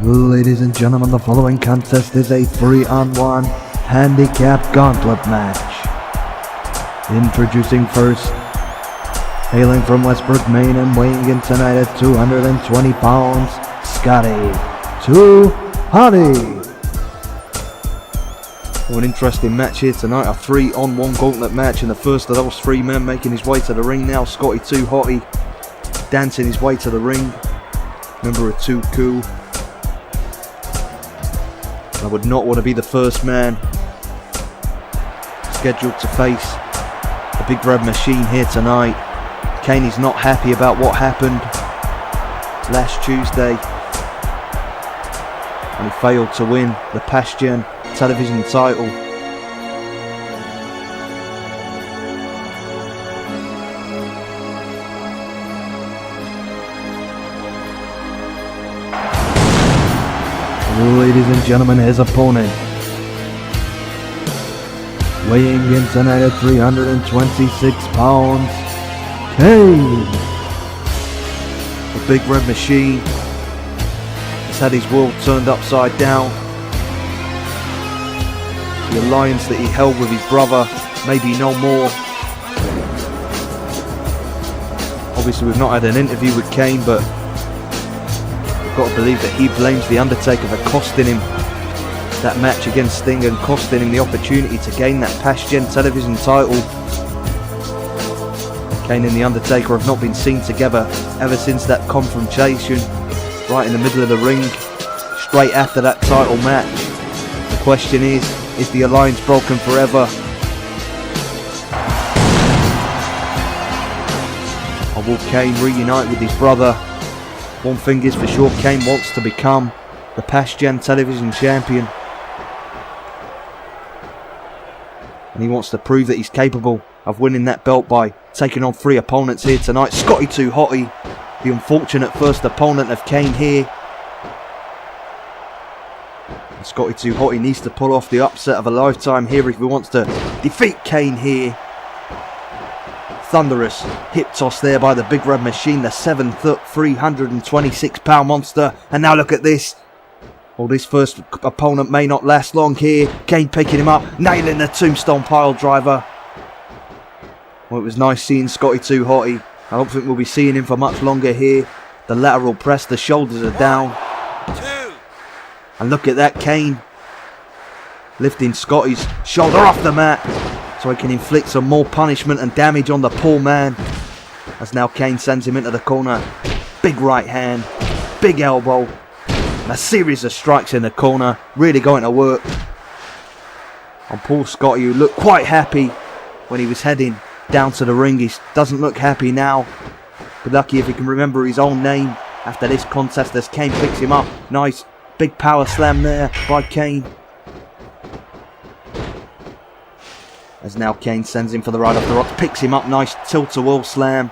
Ladies and gentlemen, the following contest is a 3-on-1 handicap gauntlet match. Introducing first, hailing from Westbrook, Maine and weighing in tonight at 220 pounds, Scotty Too Hotty. Well, an interesting match here tonight, a 3-on-1 gauntlet match, and the first of those three men making his way to the ring now. Scotty Too Hotty dancing his way to the ring. Member of Too Cool. I would not want to be the first man scheduled to face the Big Red Machine here tonight. Kane is not happy about what happened last Tuesday and he failed to win the past gen television title. Ladies and gentlemen, his opponent, weighing in tonight at 326 pounds, Kane. The Big Red Machine has had his world turned upside down. The alliance that he held with his brother may be no more. Obviously we've not had an interview with Kane, but got to believe that he blames The Undertaker for costing him that match against Sting and costing him the opportunity to gain that past gen television title. Kane and The Undertaker have not been seen together ever since that confrontation right in the middle of the ring straight after that title match. The question is the alliance broken forever? Or will Kane reunite with his brother? One thing is for sure, Kane wants to become the past gen television champion. And he wants to prove that he's capable of winning that belt by taking on three opponents here tonight. Scotty Too Hotty, the unfortunate first opponent of Kane here. And Scotty Too Hotty needs to pull off the upset of a lifetime here if he wants to defeat Kane here. Thunderous hip toss there by the Big Red Machine, the 7-foot, 326-pound monster. And now look at this. Well, this first opponent may not last long here. Kane picking him up, nailing the tombstone pile driver. Well, it was nice seeing Scotty Too Hotty. I don't think we'll be seeing him for much longer here. The lateral press, the shoulders are down. 1, 2. And look at that, Kane lifting Scotty's shoulder off the mat, so he can inflict some more punishment and damage on the poor man. As now Kane sends him into the corner. Big right hand, big elbow, and a series of strikes in the corner. Really going to work on poor Scotty, who looked quite happy when he was heading down to the ring. He doesn't look happy now. But lucky if he can remember his own name after this contest as Kane picks him up. Nice big power slam there by Kane. As now Kane sends him for the ride off the rocks, picks him up, nice tilt-a-whirl slam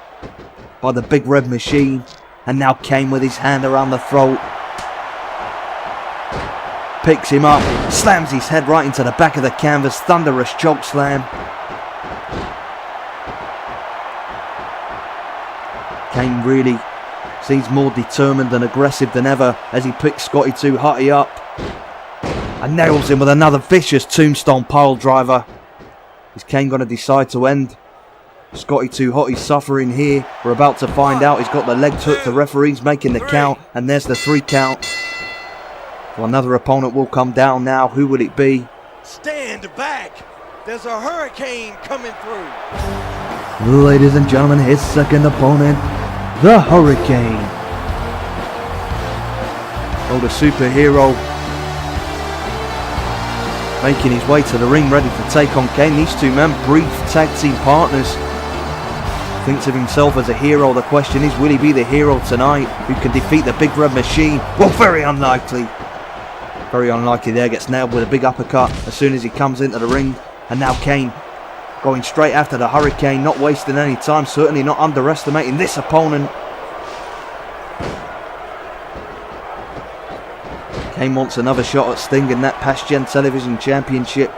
by the Big Red Machine. And now Kane with his hand around the throat, picks him up, slams his head right into the back of the canvas, thunderous choke slam. Kane really seems more determined and aggressive than ever as he picks Scotty Too Hotty up and nails him with another vicious tombstone pile driver. Is Kane going to decide to end Scotty Too Hotty's suffering here? We're about to find out. He's got the leg hook. The referee's making the count, and there's the 3 count. Well, another opponent will come down now. Who would it be? Stand back. There's a hurricane coming through. Ladies and gentlemen, his second opponent, the Hurricane. Oh, the superhero making his way to the ring, ready to take on Kane. These two men, brief tag team partners. Thinks of himself as a hero. The question is, will he be the hero tonight who can defeat the Big Red Machine? Well, very unlikely. Very unlikely there. Gets nailed with a big uppercut as soon as he comes into the ring. And now Kane going straight after the Hurricane, not wasting any time, certainly not underestimating this opponent. Kane wants another shot at Sting in that past gen television championship.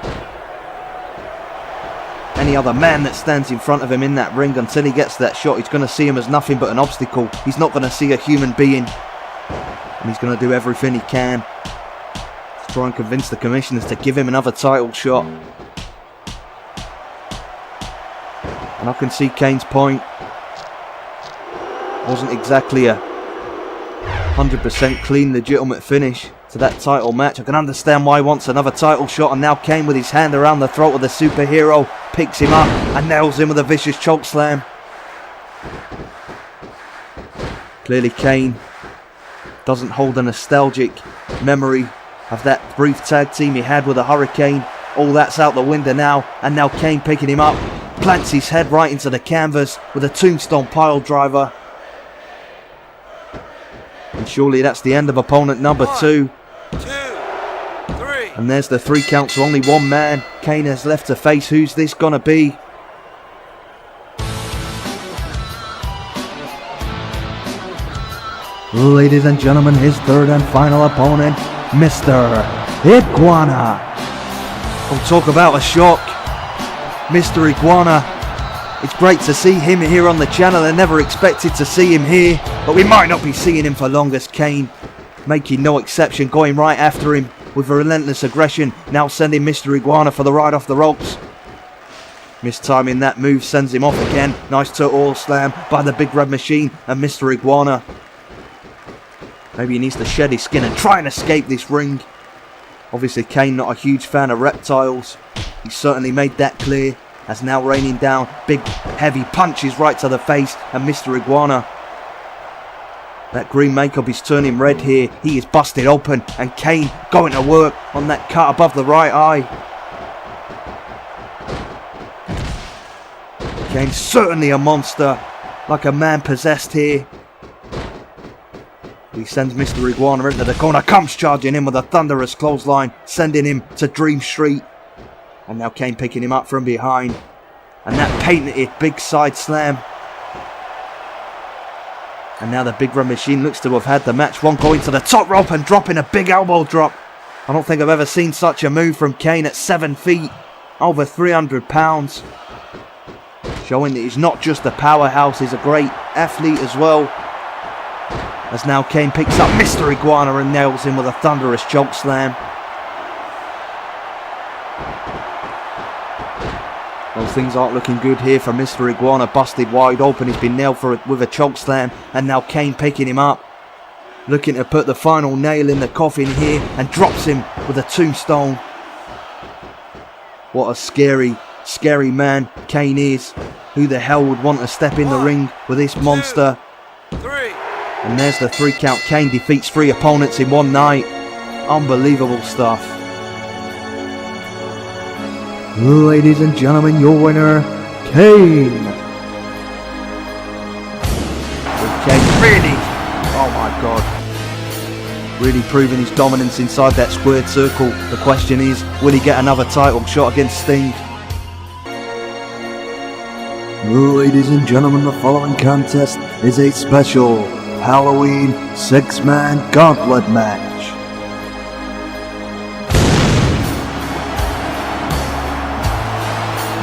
Any other man that stands in front of him in that ring, until he gets that shot, he's going to see him as nothing but an obstacle. He's not going to see a human being. And he's going to do everything he can to try and convince the commissioners to give him another title shot. And I can see Kane's point. Wasn't exactly a 100% clean, legitimate finish to that title match. I can understand why he wants another title shot. And now Kane, with his hand around the throat of the superhero, picks him up and nails him with a vicious choke slam. Clearly Kane doesn't hold a nostalgic memory of that brief tag team he had with the Hurricane. All that's out the window now. And now Kane picking him up, plants his head right into the canvas with a tombstone pile driver. And surely that's the end of opponent number 2. 1, 2, 3. And there's the 3 count, so only one man Kane has left to face. Who's this gonna be? Ladies and gentlemen, his third and final opponent, Mr. Iguana. Oh, talk about a shock. Mr. Iguana. It's great to see him here on the channel. I never expected to see him here, but we might not be seeing him for long, as Kane making no exception, going right after him with relentless aggression, now sending Mr. Iguana for the ride off the ropes. Mistiming that move sends him off again. Nice turtle slam by the Big Red Machine, and Mr. Iguana, maybe he needs to shed his skin and try and escape this ring. Obviously Kane not a huge fan of reptiles. He certainly made that clear, as now raining down big heavy punches right to the face, and Mr. Iguana, that green makeup is turning red here. He is busted open, and Kane going to work on that cut above the right eye. Kane's certainly a monster, like a man possessed here. He sends Mr. Iguana into the corner, comes charging in with a thunderous clothesline, sending him to Dream Street. And now Kane picking him up from behind. And that patented big side slam. And now the Big Red Machine looks to have had the match won, going to the top rope and dropping a big elbow drop. I don't think I've ever seen such a move from Kane at 7 feet, over 300 pounds. Showing that he's not just a powerhouse, he's a great athlete as well. As now Kane picks up Mr. Iguana and nails him with a thunderous choke slam. Well, things aren't looking good here for Mr. Iguana, busted wide open. He's been nailed with a choke slam, and now Kane picking him up, looking to put the final nail in the coffin here, and drops him with a tombstone. What a scary, scary man Kane is. Who the hell would want to step in the ring with this monster? 2, 3. And there's the 3 count. Kane defeats 3 opponents in one night. Unbelievable stuff. Ladies and gentlemen, your winner, Kane. Kane really, oh my god, really proving his dominance inside that squared circle. The question is, will he get another title shot against Sting? Ladies and gentlemen, the following contest is a special Halloween 6-man Gauntlet Match.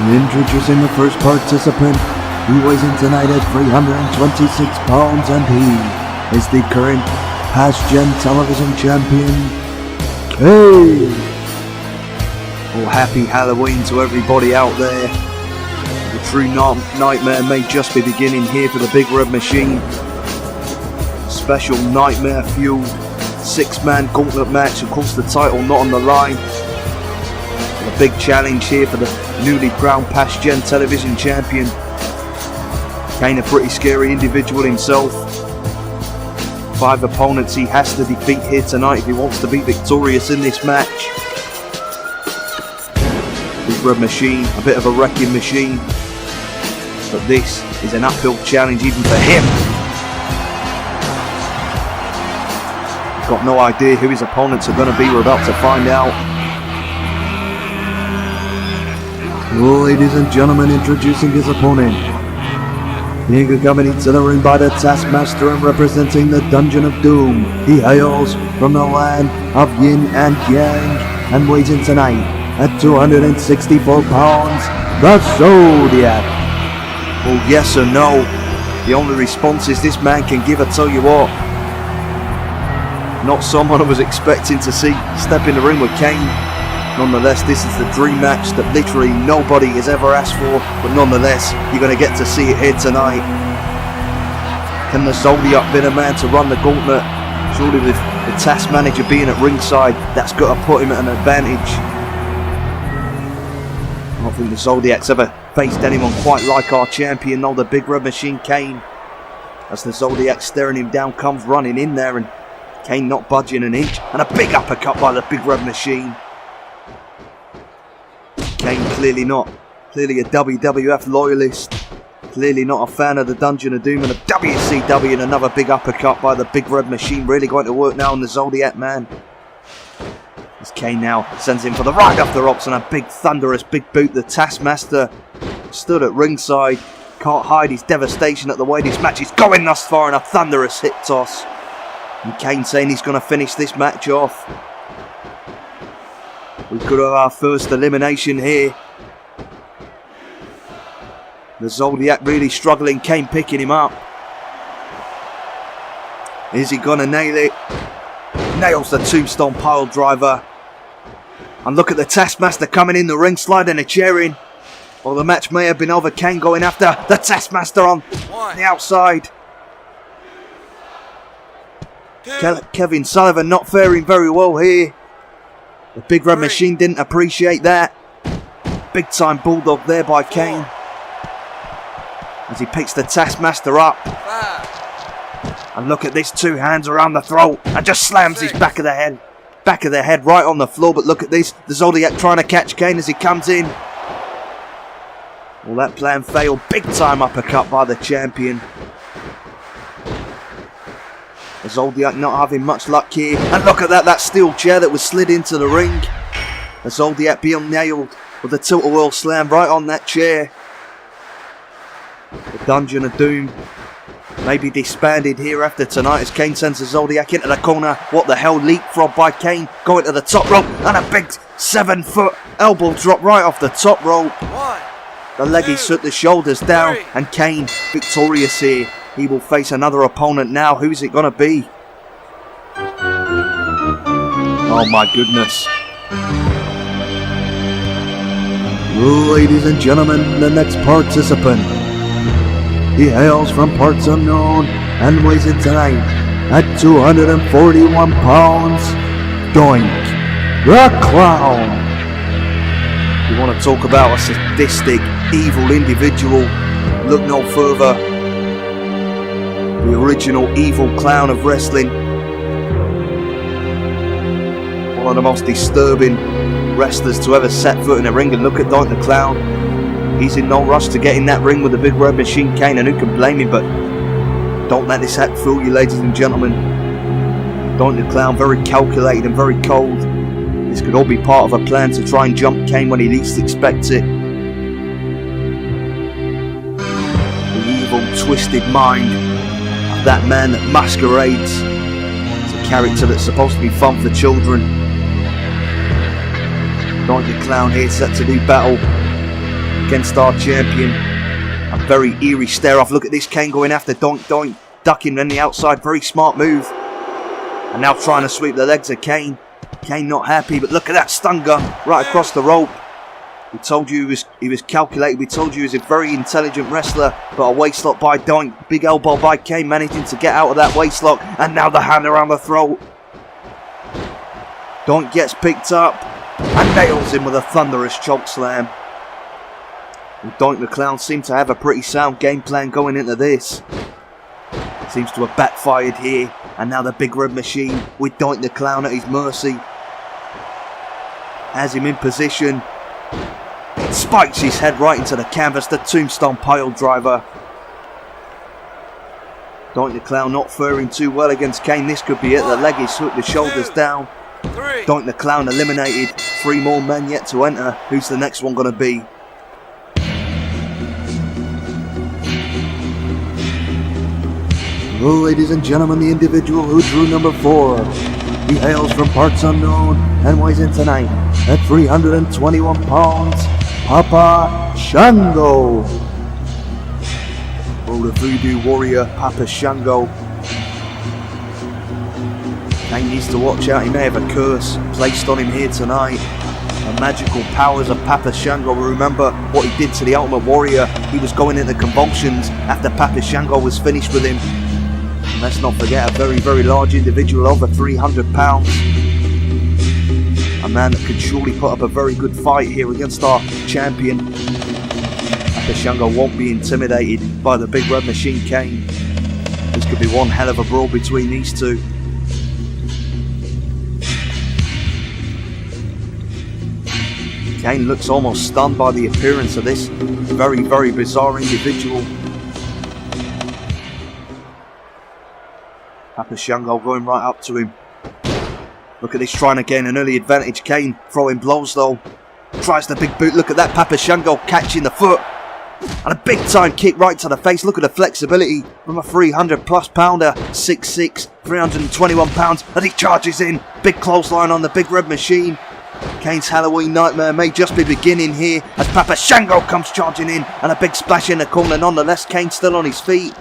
Introducing the first participant, he weighs in tonight at 326 pounds, and he is the current Past Gen Television Champion, Kane. Oh, happy Halloween to everybody out there. The true nightmare may just be beginning here for the Big Red Machine. Special nightmare fueled 6-man Gauntlet Match, of course the title not on the line. A big challenge here for the newly crowned Past Gen Television Champion. Kane, a pretty scary individual himself. 5 opponents he has to defeat here tonight if he wants to be victorious in this match. Big Red Machine, a bit of a wrecking machine, but this is an uphill challenge even for him. Got no idea who his opponents are going to be. We're about to find out. Ladies and gentlemen, introducing his opponent. Being accompanied to the ring by the Taskmaster and representing the Dungeon of Doom. He hails from the land of Yin and Yang and weighs in tonight at 264 pounds, the Zodiac. Well, yes or no? The only response is this man can give, I tell you what. Not someone I was expecting to see step in the ring with Kane. Nonetheless, this is the dream match that literally nobody has ever asked for, but nonetheless, you're going to get to see it here tonight. Can the Zodiac be the man to run the gauntlet? Surely with the task manager being at ringside, that's got to put him at an advantage. I don't think the Zodiac's ever faced anyone quite like our champion, though, the Big Red Machine Kane. As the Zodiac staring him down comes running in there, and Kane not budging an inch, and a big uppercut by the Big Red Machine. Kane clearly a WWF loyalist, clearly not a fan of the Dungeon of Doom and the WCW, and another big uppercut by the Big Red Machine, really going to work now on the Zodiac man. As Kane now sends him for the right off the ropes and a big thunderous big boot. The Taskmaster stood at ringside, can't hide his devastation at the way this match is going thus far, and a thunderous hip toss. And Kane saying he's going to finish this match off. We could have our first elimination here. The Zodiac really struggling, Kane picking him up. Is he going to nail it? Nails the tombstone pile driver. And look at the Taskmaster coming in the ring, sliding a chair in. Well, the match may have been over. Kane going after the Taskmaster on the outside. Kevin Sullivan not faring very well here. The Big Red Machine didn't appreciate that. Big time bulldog there by Kane. As he picks the Taskmaster up. And look at this, 2 hands around the throat. And just slams his back of the head right on the floor. But look at this, the Zodiac trying to catch Kane as he comes in. Well, that plan failed. Big time uppercut by the champion. The Zodiac not having much luck here. And look at that steel chair that was slid into the ring. The Zodiac being nailed with a tilt-a-whirl slam right on that chair. The Dungeon of Doom may be disbanded here after tonight as Kane sends the Zodiac into the corner. What the hell, leapfrog by Kane, going to the top rope, and a big 7-foot elbow drop right off the top rope. The leggies took the shoulders down, and Kane victorious here. He will face another opponent now. Who's it going to be? Oh my goodness. Ladies and gentlemen, the next participant. He hails from parts unknown and weighs in tonight at 241 pounds. Doink, the Clown. You want to talk about a sadistic, evil individual? Look no further. The original evil clown of wrestling. One of the most disturbing wrestlers to ever set foot in a ring. And look at Doink the Clown. He's in no rush to get in that ring with the Big Red Machine Kane, and who can blame him? But don't let this hat fool you, ladies and gentlemen. Doink the Clown, very calculated and very cold. This could all be part of a plan to try and jump Kane when he least expects it. The evil, twisted mind of that man that masquerades as a character that's supposed to be fun for children. Doink the Clown here set to do battle against our champion. A very eerie stare off. Look at this, Kane going after Doink, ducking on the outside. Very smart move. And now trying to sweep the legs of Kane. Kane not happy, but look at that stun gun right across the rope. We told you he was calculated. We told you he was a very intelligent wrestler, but a waistlock by Doink. Big elbow by Kane, managing to get out of that waistlock. And now the hand around the throat. Doink gets picked up and nails him with a thunderous choke slam. And Doink the Clown seemed to have a pretty sound game plan going into this. Seems to have backfired here. And now the Big Red Machine with Doink the Clown at his mercy. Has him in position. Spikes his head right into the canvas. The tombstone pile driver. Doink the Clown not faring too well against Kane. This could be it. The leg is hooked, the shoulders down. Doink the Clown eliminated. 3 more men yet to enter. Who's the next one going to be? Well, ladies and gentlemen, the individual who drew number 4. He hails from parts unknown and weighs in tonight at 321 pounds. Papa Shango. Oh, the voodoo warrior, Papa Shango. Kane needs to watch out. He may have a curse placed on him here tonight. The magical powers of Papa Shango. Remember what he did to the Ultimate Warrior. He was going into convulsions after Papa Shango was finished with him. And let's not forget, a very, very large individual, over 300 pounds. A man that could surely put up a very good fight here against our champion. Papa Shango won't be intimidated by the Big Red Machine Kane. This could be one hell of a brawl between these two. Kane looks almost stunned by the appearance of this very, very bizarre individual. Papa Shango going right up to him. Look at this, trying to gain an early advantage. Kane throwing blows though. Tries the big boot. Look at that, Papa Shango catching the foot. And a big time kick right to the face. Look at the flexibility from a 300 plus pounder. 6'6", 321 pounds as he charges in. Big clothesline on the Big Red Machine. Kane's Halloween nightmare may just be beginning here as Papa Shango comes charging in, and a big splash in the corner. Nonetheless, Kane still on his feet.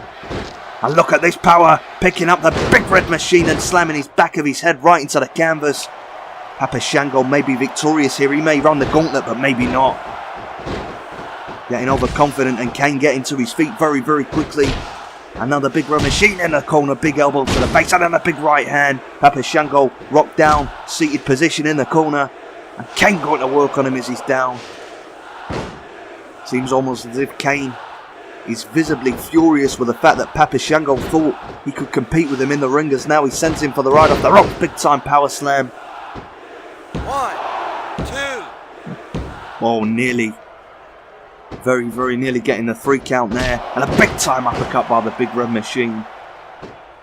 And look at this power, picking up the Big Red Machine and slamming his back of his head right into the canvas. Papa Shango may be victorious here. He may run the gauntlet, but maybe not. Getting overconfident, and Kane getting to his feet very, very quickly. Another Big Red Machine in the corner, big elbow to the face, and then a big right hand. Papa Shango rocked down, seated position in the corner. And Kane going to work on him as he's down. Seems almost as if Kane is visibly furious with the fact that Papa Shango thought he could compete with him in the ring, as now he sends him for the ride off the rope. Big time power slam. 1, 2. Oh, nearly. Very, very nearly getting the 3 count there. And a big time uppercut by the Big Red Machine.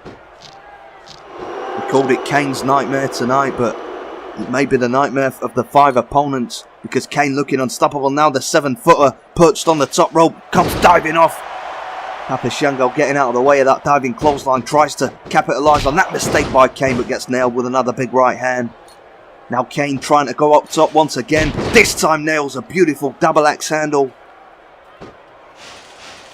We called it Kane's nightmare tonight, but it may be the nightmare of the 5 opponents, because Kane looking unstoppable now. The 7-footer perched on the top rope comes diving off. Papa Shango getting out of the way of that diving clothesline, tries to capitalise on that mistake by Kane, but gets nailed with another big right hand. Now Kane trying to go up top once again. This time nails a beautiful double axe handle.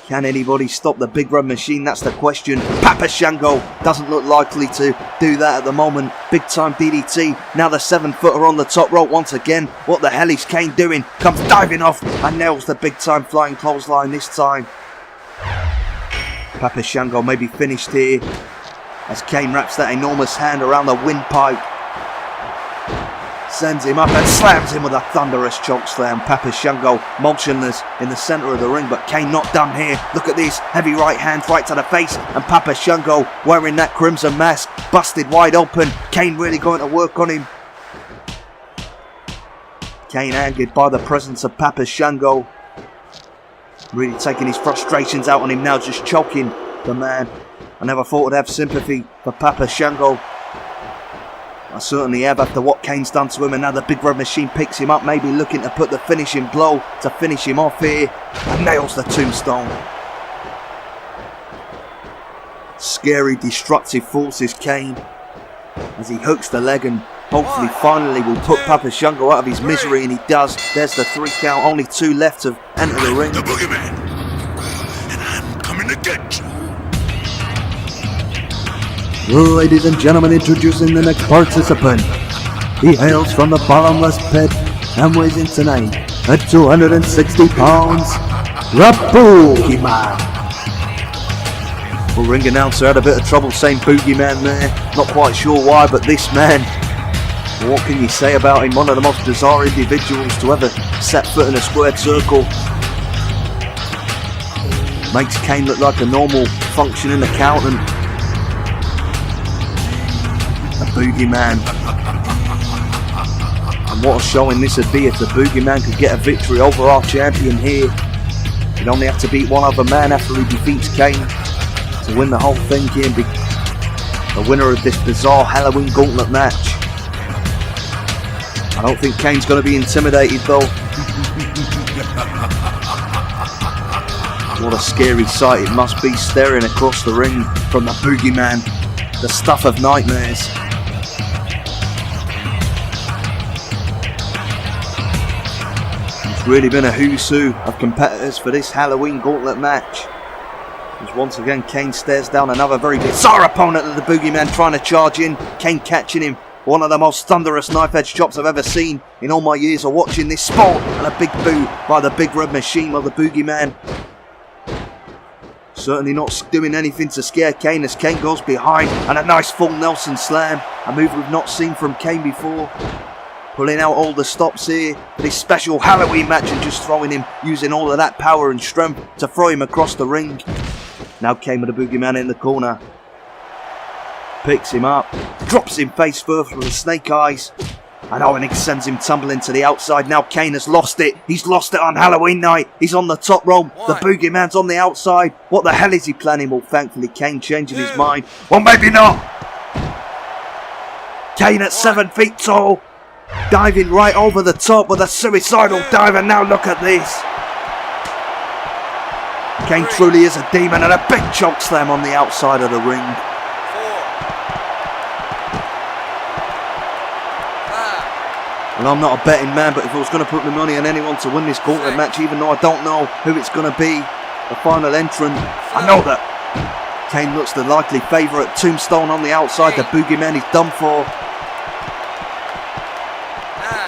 Can anybody stop the Big Red Machine? That's the question. Papa Shango doesn't look likely to do that at the moment. Big time DDT. Now the 7-footer on the top rope once again. What the hell is Kane doing? Comes diving off and nails the big time flying clothesline this time. Papa Shango may be finished here as Kane wraps that enormous hand around the windpipe. Sends him up and slams him with a thunderous choke slam. Papa Shango motionless in the centre of the ring, but Kane not done here. Look at this, heavy right hand right to the face, and Papa Shango wearing that crimson mask, busted wide open. Kane really going to work on him. Kane angered by the presence of Papa Shango. Really taking his frustrations out on him now, just choking the man. I never thought I'd have sympathy for Papa Shango. I certainly have after what Kane's done to him, and now the Big Red Machine picks him up, maybe looking to put the finishing blow to finish him off here, and nails the tombstone. Scary, destructive forces Kane as he hooks the leg and hopefully finally will put Papa Shango out of his misery, and he does. There's the 3 count, only 2 left to enter the ring. The boogeyman, and I'm coming to get you. Ladies and gentlemen, introducing the next participant. He hails from the bottomless pit and weighs in tonight at 260 pounds, the Boogeyman. Well, ring announcer had a bit of trouble saying Boogeyman there. Not quite sure why, but this man, what can you say about him? One of the most bizarre individuals to ever set foot in a squared circle. Makes Kane look like a normal functioning accountant. A Boogeyman. And what a showing this would be if the Boogeyman could get a victory over our champion here. He'd only have to beat one other man after he defeats Kane to win the whole thing here and be the winner of this bizarre Halloween Gauntlet match. I don't think Kane's going to be intimidated though. What a scary sight it must be staring across the ring from the Boogeyman. The stuff of nightmares. It's really been a who's who of competitors for this Halloween Gauntlet match. As once again Kane stares down another very bizarre opponent of the Boogeyman trying to charge in. Kane catching him. One of the most thunderous knife-edge chops I've ever seen in all my years of watching this sport. And a big boo by the Big Red Machine of the Boogeyman. Certainly not doing anything to scare Kane as Kane goes behind. And a nice full Nelson slam. A move we've not seen from Kane before. Pulling out all the stops here for this special Halloween match and just throwing him, using all of that power and strength to throw him across the ring. Now Kane with the Boogeyman in the corner. Picks him up, drops him face first with the snake eyes. And Owenix sends him tumbling to the outside. Now Kane has lost it. He's lost it on Halloween night. He's on the top rope. The Boogeyman's on the outside. What the hell is he planning? Well, thankfully Kane changing his mind. Well, maybe not. Kane at 7 feet tall. Diving right over the top with a suicidal dive. And now look at this. Kane truly is a demon, and a big choke slam on the outside of the ring. 4, 5. Well, I'm not a betting man, but if I was going to put my money on anyone to win this Gauntlet match, even though I don't know who it's going to be, the final entrant, I know that Kane looks the likely favourite. Tombstone on the outside, the Boogeyman is done for.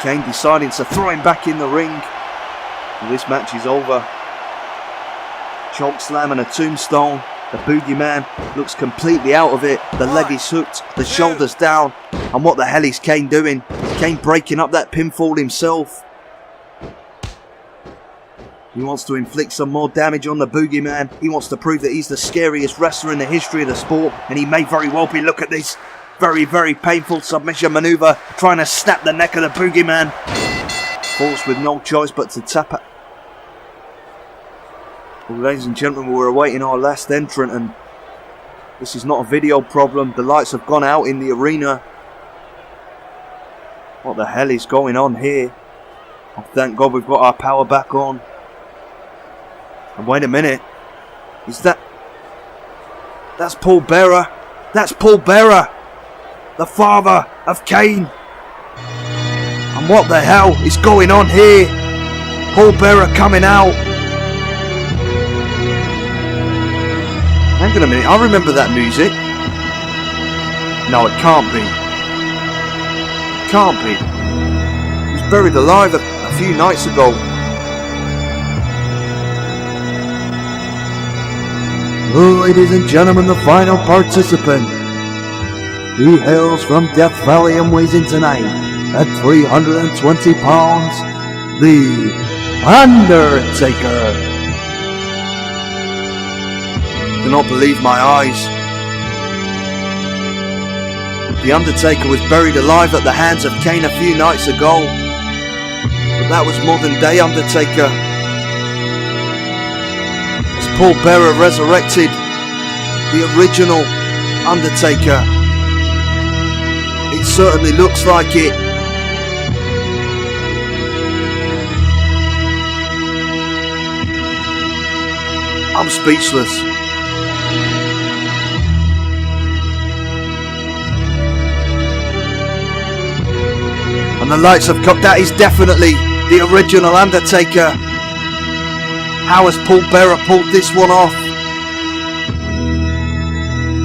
Kane deciding to throw him back in the ring. And this match is over. Choke slam and a tombstone. The Boogeyman looks completely out of it. The leg is hooked, the shoulders down. And what the hell is Kane doing? Kane breaking up that pinfall himself. He wants to inflict some more damage on the Boogeyman. He wants to prove that he's the scariest wrestler in the history of the sport. And he may very well be. Look at this. Very, very painful submission maneuver. Trying to snap the neck of the Boogeyman. Forced with no choice but to tap it. Well, ladies and gentlemen, we're awaiting our last entrant, and this is not a video problem. The lights have gone out in the arena. What the hell is going on here? Oh, thank God we've got our power back on. And wait a minute. That's Paul Bearer. That's Paul Bearer, the father of Kane. And what the hell is going on here? Paul Bearer coming out. Hang on a minute, I remember that music. No, it can't be. Can't be. He was buried alive a few nights ago. Ladies and gentlemen, the final participant. He hails from Death Valley and weighs in tonight at 320 pounds. The Undertaker. I cannot believe my eyes. The Undertaker was buried alive at the hands of Kane a few nights ago. But that was modern day Undertaker. As Paul Bearer resurrected the original Undertaker. It certainly looks like it. I'm speechless. And the lights have come. That is definitely the original Undertaker. How has Paul Bearer pulled this one off?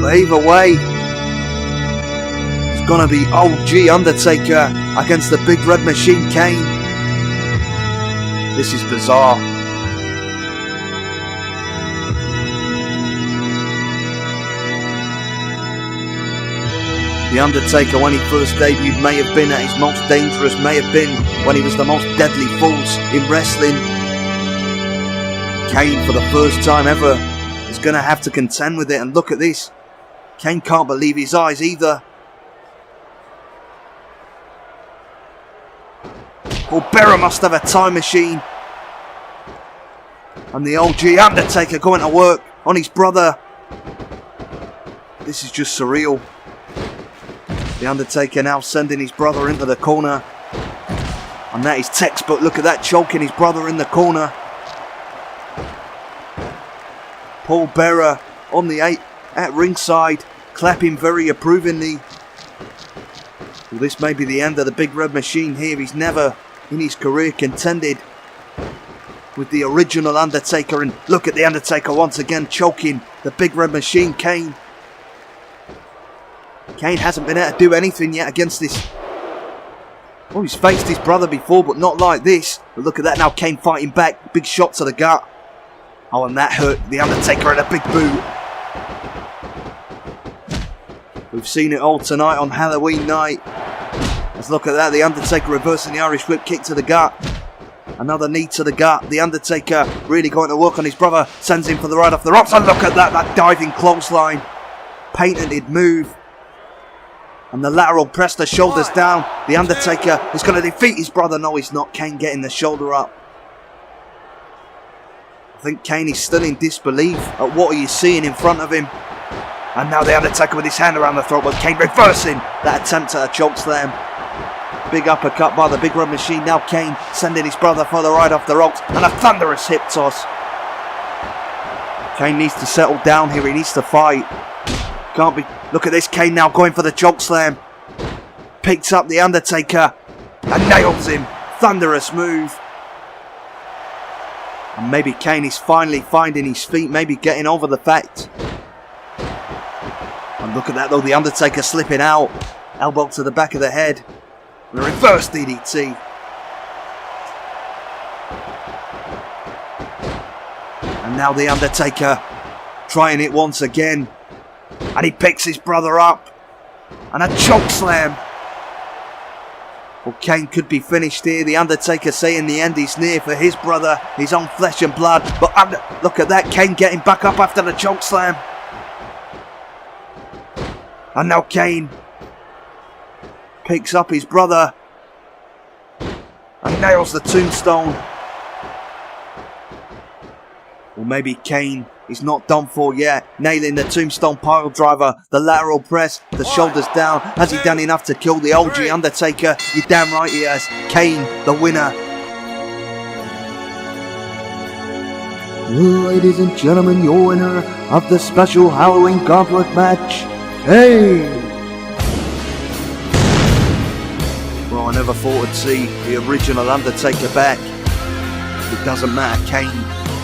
But either way, it's gonna be OG Undertaker against the Big Red Machine Kane. This is bizarre. The Undertaker, when he first debuted, may have been at his most dangerous, may have been when he was the most deadly force in wrestling. Kane, for the first time ever, is going to have to contend with it. And look at this. Kane can't believe his eyes either. Well, Bearer must have a time machine. And the OG Undertaker going to work on his brother. This is just surreal. The Undertaker now sending his brother into the corner. And that is textbook. Look at that, choking his brother in the corner. Paul Bearer on the 8 at ringside, clapping very approvingly. Well, this may be the end of the Big Red Machine here. He's never in his career contended with the original Undertaker. And look at the Undertaker once again choking the big red machine, Kane. Kane hasn't been able to do anything yet against this. Oh, he's faced his brother before, but not like this. But look at that now, Kane fighting back. Big shot to the gut. Oh, and that hurt the Undertaker in a big boot. We've seen it all tonight on Halloween night. Let's look at that, the Undertaker reversing the Irish whip kick to the gut. Another knee to the gut. The Undertaker really going to work on his brother. Sends him for the right off the ropes. And look at that diving clothesline. Patented move. And the lateral press, the shoulders down. The Undertaker is going to defeat his brother. No, he's not. Kane getting the shoulder up. I think Kane is still in disbelief at what he is seeing in front of him. And now the Undertaker with his hand around the throat, but Kane reversing that attempt at a choke slam. Big uppercut by the big red machine. Now Kane sending his brother for the ride off the ropes. And a thunderous hip toss. Kane needs to settle down here. He needs to fight. Can't be. Look at this. Kane now going for the choke slam. Picks up the Undertaker. And nails him. Thunderous move. And maybe Kane is finally finding his feet. Maybe getting over the fact. And look at that though. The Undertaker slipping out. Elbow to the back of the head. The reverse DDT. And now the Undertaker trying it once again. And he picks his brother up. And a choke slam. Well, Kane could be finished here. The Undertaker saying the end is near for his brother. His own flesh and blood. But look at that. Kane getting back up after the choke slam. And now Kane picks up his brother and nails the tombstone. Or maybe Kane is not done for yet. Nailing the tombstone pile driver, the lateral press, the shoulders down. Has he done enough to kill the OG Undertaker? You're damn right he has. Kane, the winner. Ladies and gentlemen, your winner of the special Halloween Gauntlet Match, Kane. Well, I never thought I'd see the original Undertaker back. It doesn't matter, Kane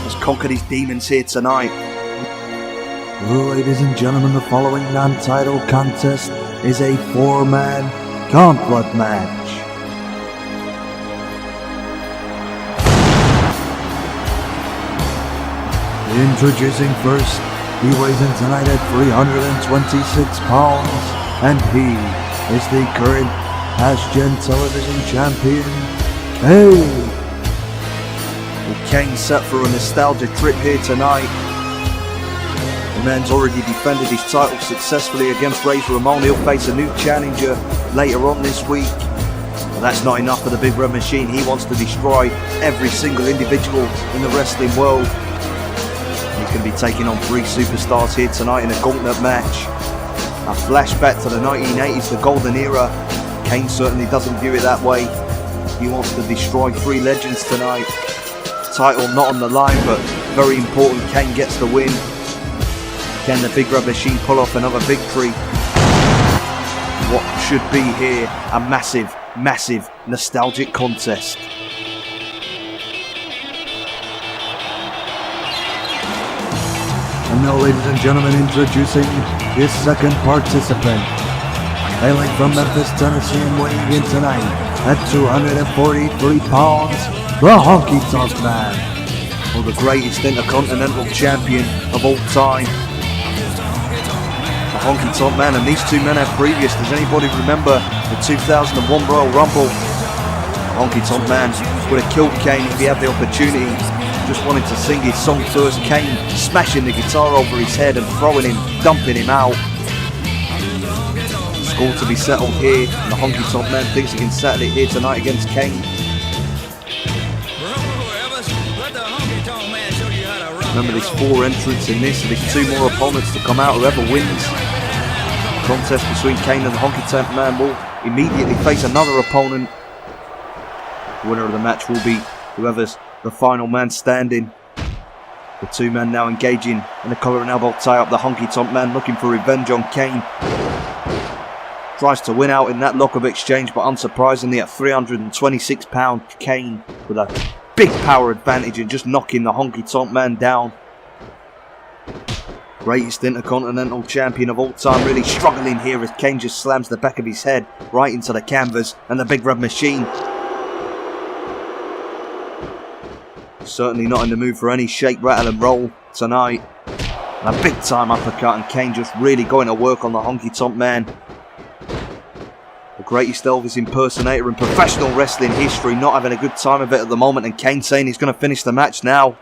has conquered his demons here tonight. Ladies and gentlemen, the following non-title contest is a 4-man Gauntlet Match. Introducing first, he weighs in tonight at 326 pounds, and he is the current Gen Television Champion, Kane. Well, Kane set for a nostalgia trip here tonight. The man's already defended his title successfully against Razor Ramon. He'll face a new challenger later on this week. But that's not enough for the Big Red Machine. He wants to destroy every single individual in the wrestling world. He's going to be taking on 3 superstars here tonight in a gauntlet match. A flashback to the 1980s, the golden era. Kane certainly doesn't view it that way. He wants to destroy 3 legends tonight. Title not on the line, but very important. Kane gets the win. Can the Big Red Machine pull off another victory? What should be here a massive, massive nostalgic contest. And now, ladies and gentlemen, introducing his second participant. Hailing from Memphis, Tennessee, and weighing in tonight at 243 pounds, the Honky Tonk Man. Well, the greatest intercontinental champion of all time. The Honky Tonk Man, and these 2 men have previous. Does anybody remember the 2001 Royal Rumble? The Honky Tonk Man would have killed Kane if he had the opportunity. Just wanted to sing his song first. Kane smashing the guitar over his head and throwing him, dumping him out. Score to be settled here, and the Honky Tonk Man thinks he can settle it here tonight against Kane. Remember, there's 4 entrants in this, so there's 2 more opponents to come out. Whoever wins the contest between Kane and the Honky Tonk Man will immediately face another opponent. The winner of the match will be whoever's the final man standing. The 2 men now engaging in a collar and elbow tie-up. The Honky Tonk Man looking for revenge on Kane. Tries to win out in that lock-up exchange, but unsurprisingly at 326 pounds, Kane with a big power advantage and just knocking the Honky Tonk Man down. Greatest Intercontinental Champion of all time really struggling here as Kane just slams the back of his head right into the canvas and the Big Red Machine. Certainly not in the mood for any shake, rattle and roll tonight. And a big time uppercut and Kane just really going to work on the Honky Tonk Man. The greatest Elvis impersonator in professional wrestling history, not having a good time of it at the moment, and Kane saying he's going to finish the match now.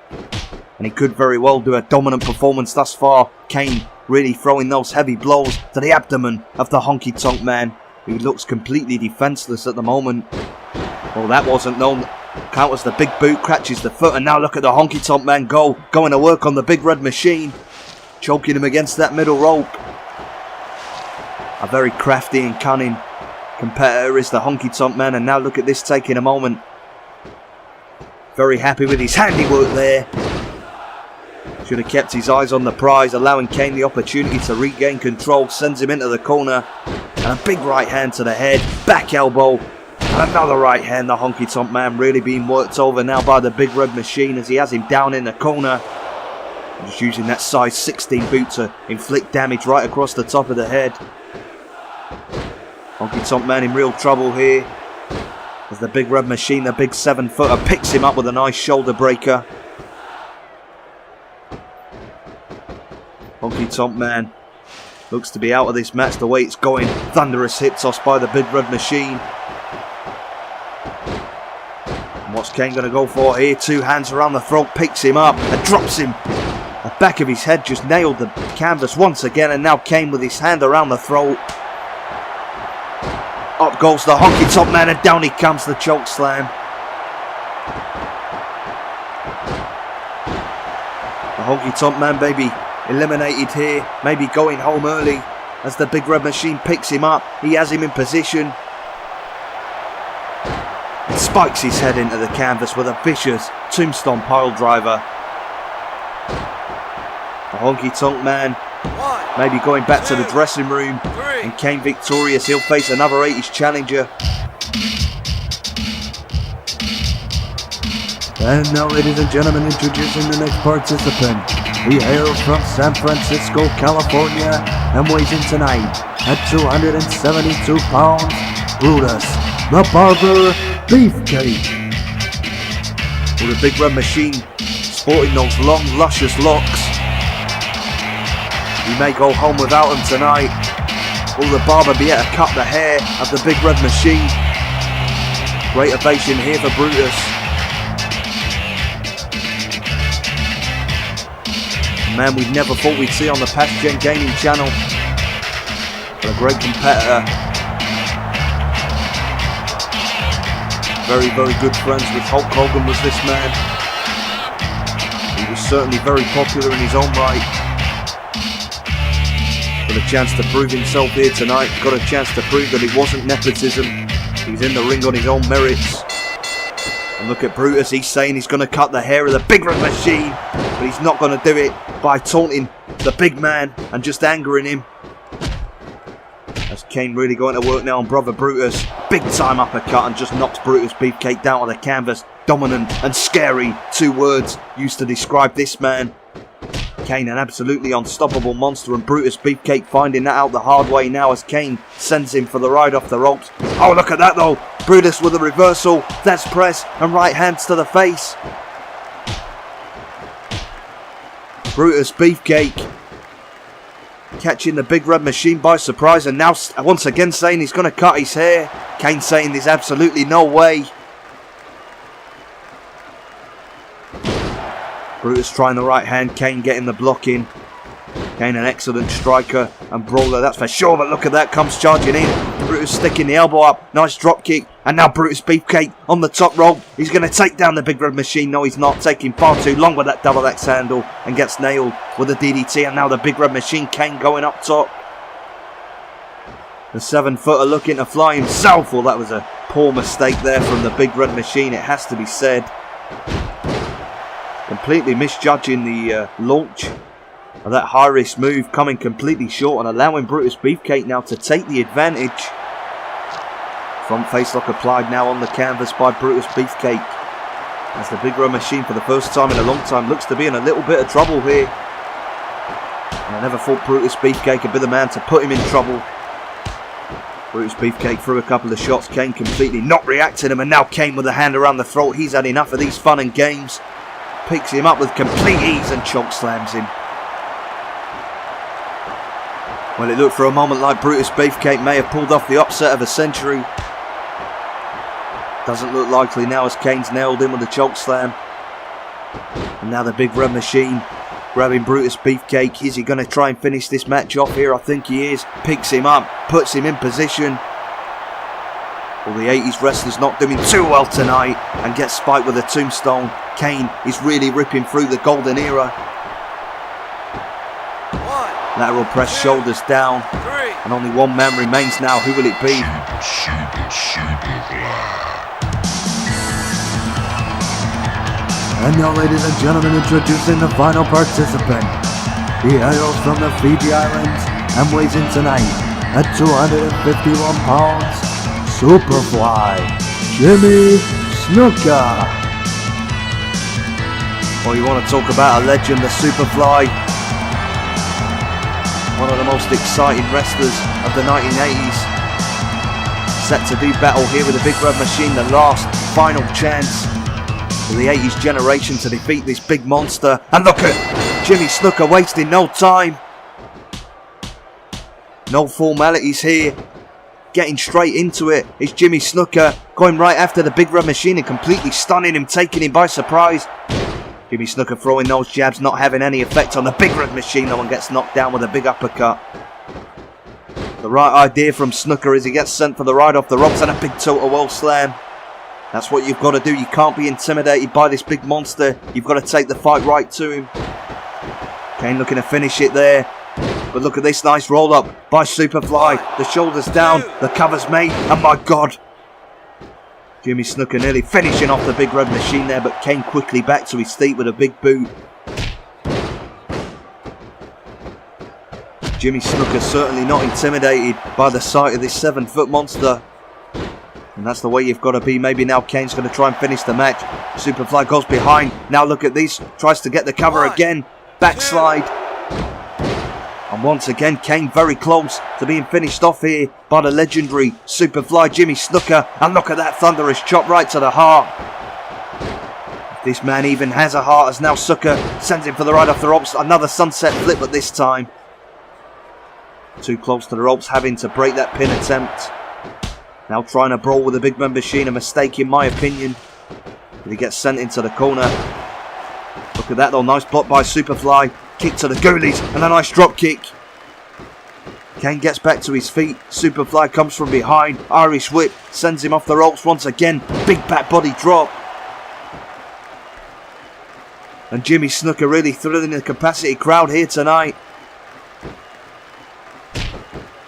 And he could very well do a dominant performance thus far. Kane really throwing those heavy blows to the abdomen of the Honky Tonk Man, who looks completely defenseless at the moment. Well, that wasn't known. Counters the big boot, catches the foot, and now look at the Honky Tonk Man going to work on the Big Red Machine, choking him against that middle rope. A very crafty and cunning competitor is the Honky Tonk Man, and now look at this taking a moment. Very happy with his handiwork there. Should have kept his eyes on the prize, allowing Kane the opportunity to regain control. Sends him into the corner. And a big right hand to the head. Back elbow. And another right hand. The Honky Tonk Man really being worked over now by the Big Red Machine as he has him down in the corner. Just using that size 16 boot to inflict damage right across the top of the head. Honky Tonk Man in real trouble here. As the Big Red Machine, the big 7-footer, picks him up with a nice shoulder breaker. Honky Tonk Man looks to be out of this match the way it's going. Thunderous hip toss by the Big Red Machine. And what's Kane going to go for here? Two hands around the throat, picks him up and drops him. The back of his head just nailed the canvas once again, and now Kane with his hand around the throat. Up goes the Honky Tonk Man and down he comes, the choke slam. The Honky Tonk Man, baby, eliminated here, maybe going home early as the Big Red Machine picks him up. He has him in position. He spikes his head into the canvas with a vicious tombstone pile driver. The Honky Tonk Man maybe going back to the dressing room, and Kane victorious. He'll face another 80s challenger. And now, ladies and gentlemen, introducing the next participant. He hails from San Francisco, California, and weighs in tonight at 272 pounds, Brutus, the Barber Beefcake. With the Big Red Machine sporting those long, luscious locks. He may go home without him tonight. Will the Barber be able to cut the hair of the Big Red Machine? Great ovation here for Brutus. A man we never thought we'd see on the Past Gen Gaming channel. But a great competitor. Very, very good friends with Hulk Hogan was this man. He was certainly very popular in his own right. Got a chance to prove himself here tonight. Got a chance to prove that it wasn't nepotism. He's in the ring on his own merits. And look at Brutus, he's saying he's going to cut the hair of the Big Red Machine. But he's not going to do it by taunting the big man and just angering him. As Kane really going to work now on brother Brutus. Big time uppercut and just knocks Brutus Beefcake down on the canvas. Dominant and scary, two words used to describe this man. Kane an absolutely unstoppable monster, and Brutus Beefcake finding that out the hard way now as Kane sends him for the ride off the ropes. Oh, look at that though. Brutus with a reversal. That's press and right hands to the face. Brutus Beefcake catching the Big Red Machine by surprise, and now once again saying he's going to cut his hair. Kane saying there's absolutely no way. Brutus trying the right hand, Kane getting the block in. Kane an excellent striker and brawler, that's for sure, but look at that, comes charging in. Brutus sticking the elbow up, nice drop kick, and now Brutus Beefcake on the top rope. He's going to take down the Big Red Machine. No, he's not, taking far too long with that double axe handle and gets nailed with a DDT, and now the Big Red Machine, Kane going up top. The 7-footer looking to fly himself. Well, that was a poor mistake there from the Big Red Machine, it has to be said. Completely misjudging the launch of that high-risk move, coming completely short and allowing Brutus Beefcake now to take the advantage. Front facelock applied now on the canvas by Brutus Beefcake. As the Big Red Machine for the first time in a long time looks to be in a little bit of trouble here. And I never thought Brutus Beefcake would be the man to put him in trouble. Brutus Beefcake threw a couple of shots. Kane completely not reacting him, and now Kane with a hand around the throat. He's had enough of these fun and games. Picks him up with complete ease and choke slams him. Well, it looked for a moment like Brutus Beefcake may have pulled off the upset of a century. Doesn't look likely now as Kane's nailed him with a choke slam. And now the Big Red Machine grabbing Brutus Beefcake. Is he going to try and finish this match off here? I think he is. Picks him up, puts him in position. Well, the 80s wrestler's not doing too well tonight and gets spiked with a tombstone. Kane is really ripping through the golden era. Lateral press, shoulders down. And only one man remains now. Who will it be? And now, ladies and gentlemen, introducing the final participant. He hails from the Fiji Islands and weighs in tonight at 251 pounds, Superfly, Jimmy Snuka. Well, you want to talk about a legend, the Superfly. One of the most exciting wrestlers of the 1980s. Set to do battle here with the Big Red Machine, the last final chance for the 80s generation to defeat this big monster. And look at Jimmy Snuka wasting no time. No formalities here. Getting straight into it. It's Jimmy Snuka going right after the Big Red Machine and completely stunning him, taking him by surprise. Jimmy Snuka throwing those jabs, not having any effect on the Big Red Machine. No one gets knocked down with a big uppercut. The right idea from Snuka is he gets sent for the ride off the ropes and a big total world slam. That's what you've got to do. You can't be intimidated by this big monster. You've got to take the fight right to him. Kane looking to finish it there. But look at this nice roll up by Superfly. The shoulders down, the cover's made, and my God. Jimmy Snuka nearly finishing off the Big Red Machine there, but Kane quickly back to his feet with a big boot. Jimmy Snuka certainly not intimidated by the sight of this 7-foot monster. And that's the way you've got to be. Maybe now Kane's going to try and finish the match. Superfly goes behind. Now look at this. Tries to get the cover again. Backslide. And once again, Kane very close to being finished off here by the legendary Superfly Jimmy Snuka. And look at that thunderous chop right to the heart. If this man even has a heart, as now Snuka sends him for the ride off the ropes. Another sunset flip at this time. Too close to the ropes, having to break that pin attempt. Now trying to brawl with the Big Red Machine, a mistake in my opinion. But he gets sent into the corner. Look at that though, nice block by Superfly. Kick to the goalies and a nice drop kick. Kane gets back to his feet. Superfly comes from behind. Irish whip sends him off the ropes once again. Big back body drop. And Jimmy Snuka really thrilling the capacity crowd here tonight.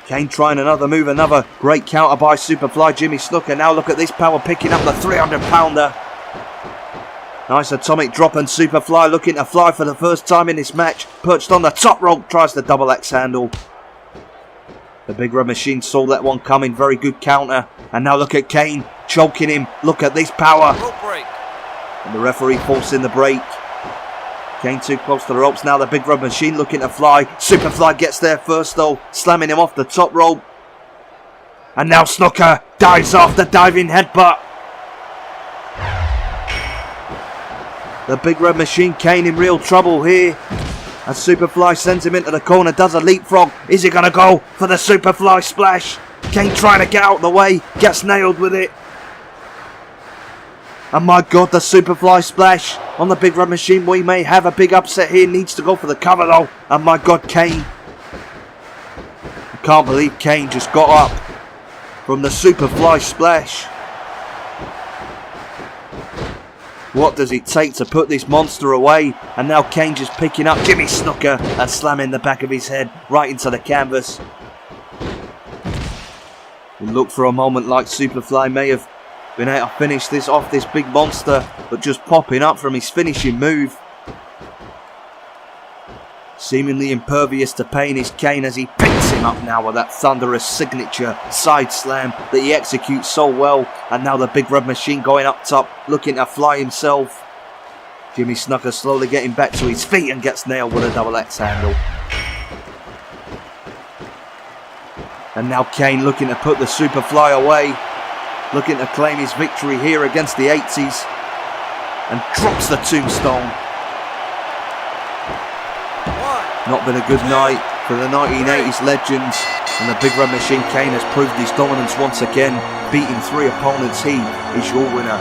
Kane trying another move, another great counter by Superfly Jimmy Snuka. Now look at this power picking up the 300-pounder. Nice atomic drop, and Superfly looking to fly for the first time in this match. Perched on the top rope, tries the double axe handle. The Big Red Machine saw that one coming. Very good counter. And now look at Kane choking him. Look at this power. And the referee forcing the break. Kane too close to the ropes. Now the Big Red Machine looking to fly. Superfly gets there first though, slamming him off the top rope. And now Snuka dives off the diving headbutt. The Big Red Machine, Kane in real trouble here. As Superfly sends him into the corner, does a leapfrog. Is he going to go for the Superfly splash? Kane trying to get out of the way, gets nailed with it. And my God, the Superfly splash on the Big Red Machine. We may have a big upset here. Needs to go for the cover though. And my God, Kane. I can't believe Kane just got up from the Superfly splash. What does it take to put this monster away? And now Kane just picking up Jimmy Snuka and slamming the back of his head right into the canvas. It looked for a moment like Superfly may have been able to finish this off, this big monster, but just popping up from his finishing move. Seemingly impervious to pain is Kane as he picks him up now with that thunderous signature side slam that he executes so well. And now the Big Red Machine going up top, looking to fly himself. Jimmy Snuka slowly getting back to his feet and gets nailed with a double axe handle. And now Kane looking to put the Superfly away, looking to claim his victory here against the 80s, and drops the tombstone. Not been a good night for the 1980s legends, and the Big Red Machine Kane has proved his dominance once again, beating 3 opponents. He is your winner.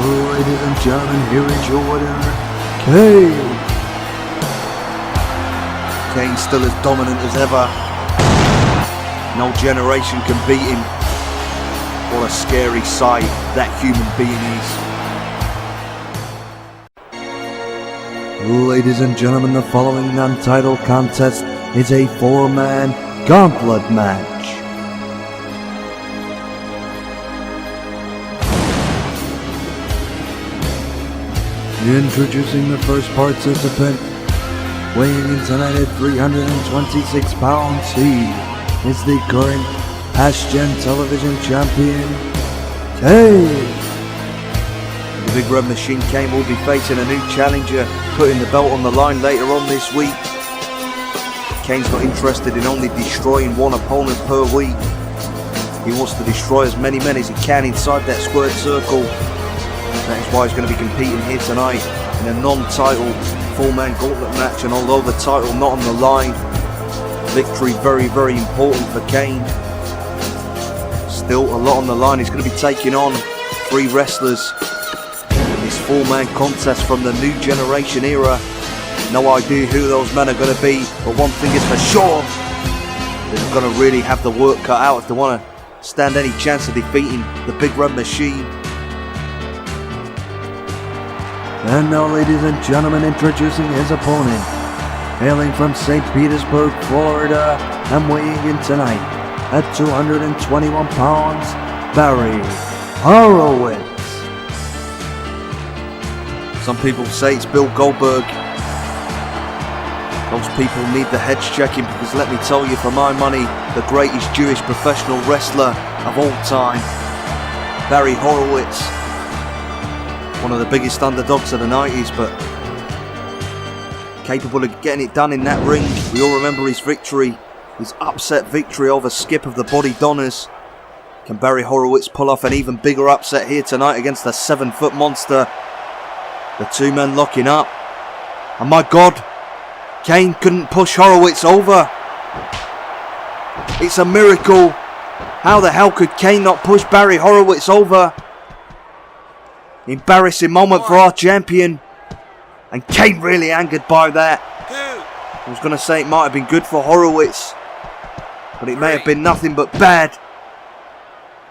Ladies and gentlemen, here is your winner, Kane. Kane's still as dominant as ever. No generation can beat him. What a scary sight that human being is. Ladies and gentlemen, the following non-title contest is a 4-man Gauntlet Match. Introducing the first participant, weighing in tonight at 326 pounds, he is the current past-gen television champion, Kane. The Big Red Machine Kane will be facing a new challenger, putting the belt on the line later on this week. Kane's not interested in only destroying one opponent per week. He wants to destroy as many men as he can inside that squared circle. That is why he's going to be competing here tonight in a non-title 4-man gauntlet match, and although the title not on the line, victory very, very important for Kane. Still a lot on the line. He's going to be taking on 3 wrestlers in this 4-man contest from the new generation era. No idea who those men are going to be, but one thing is for sure, they're going to really have the work cut out if they want to stand any chance of defeating the Big Red Machine. And now, ladies and gentlemen, introducing his opponent, hailing from St. Petersburg, Florida, and weighing in tonight at 221 pounds, Barry Horowitz. Some people say it's Bill Goldberg. Those people need the heads checking, because let me tell you, for my money, the greatest Jewish professional wrestler of all time, Barry Horowitz. One of the biggest underdogs of the 90s, but capable of getting it done in that ring. We all remember his victory, his upset victory over Skip of the Body Donners. Can Barry Horowitz pull off an even bigger upset here tonight against the 7-foot monster? The 2 men locking up. And my God, Kane couldn't push Horowitz over. It's a miracle. How the hell could Kane not push Barry Horowitz over? Embarrassing moment for our champion, and Kane really angered by that. I was going to say it might have been good for Horowitz, but it may have been nothing but bad,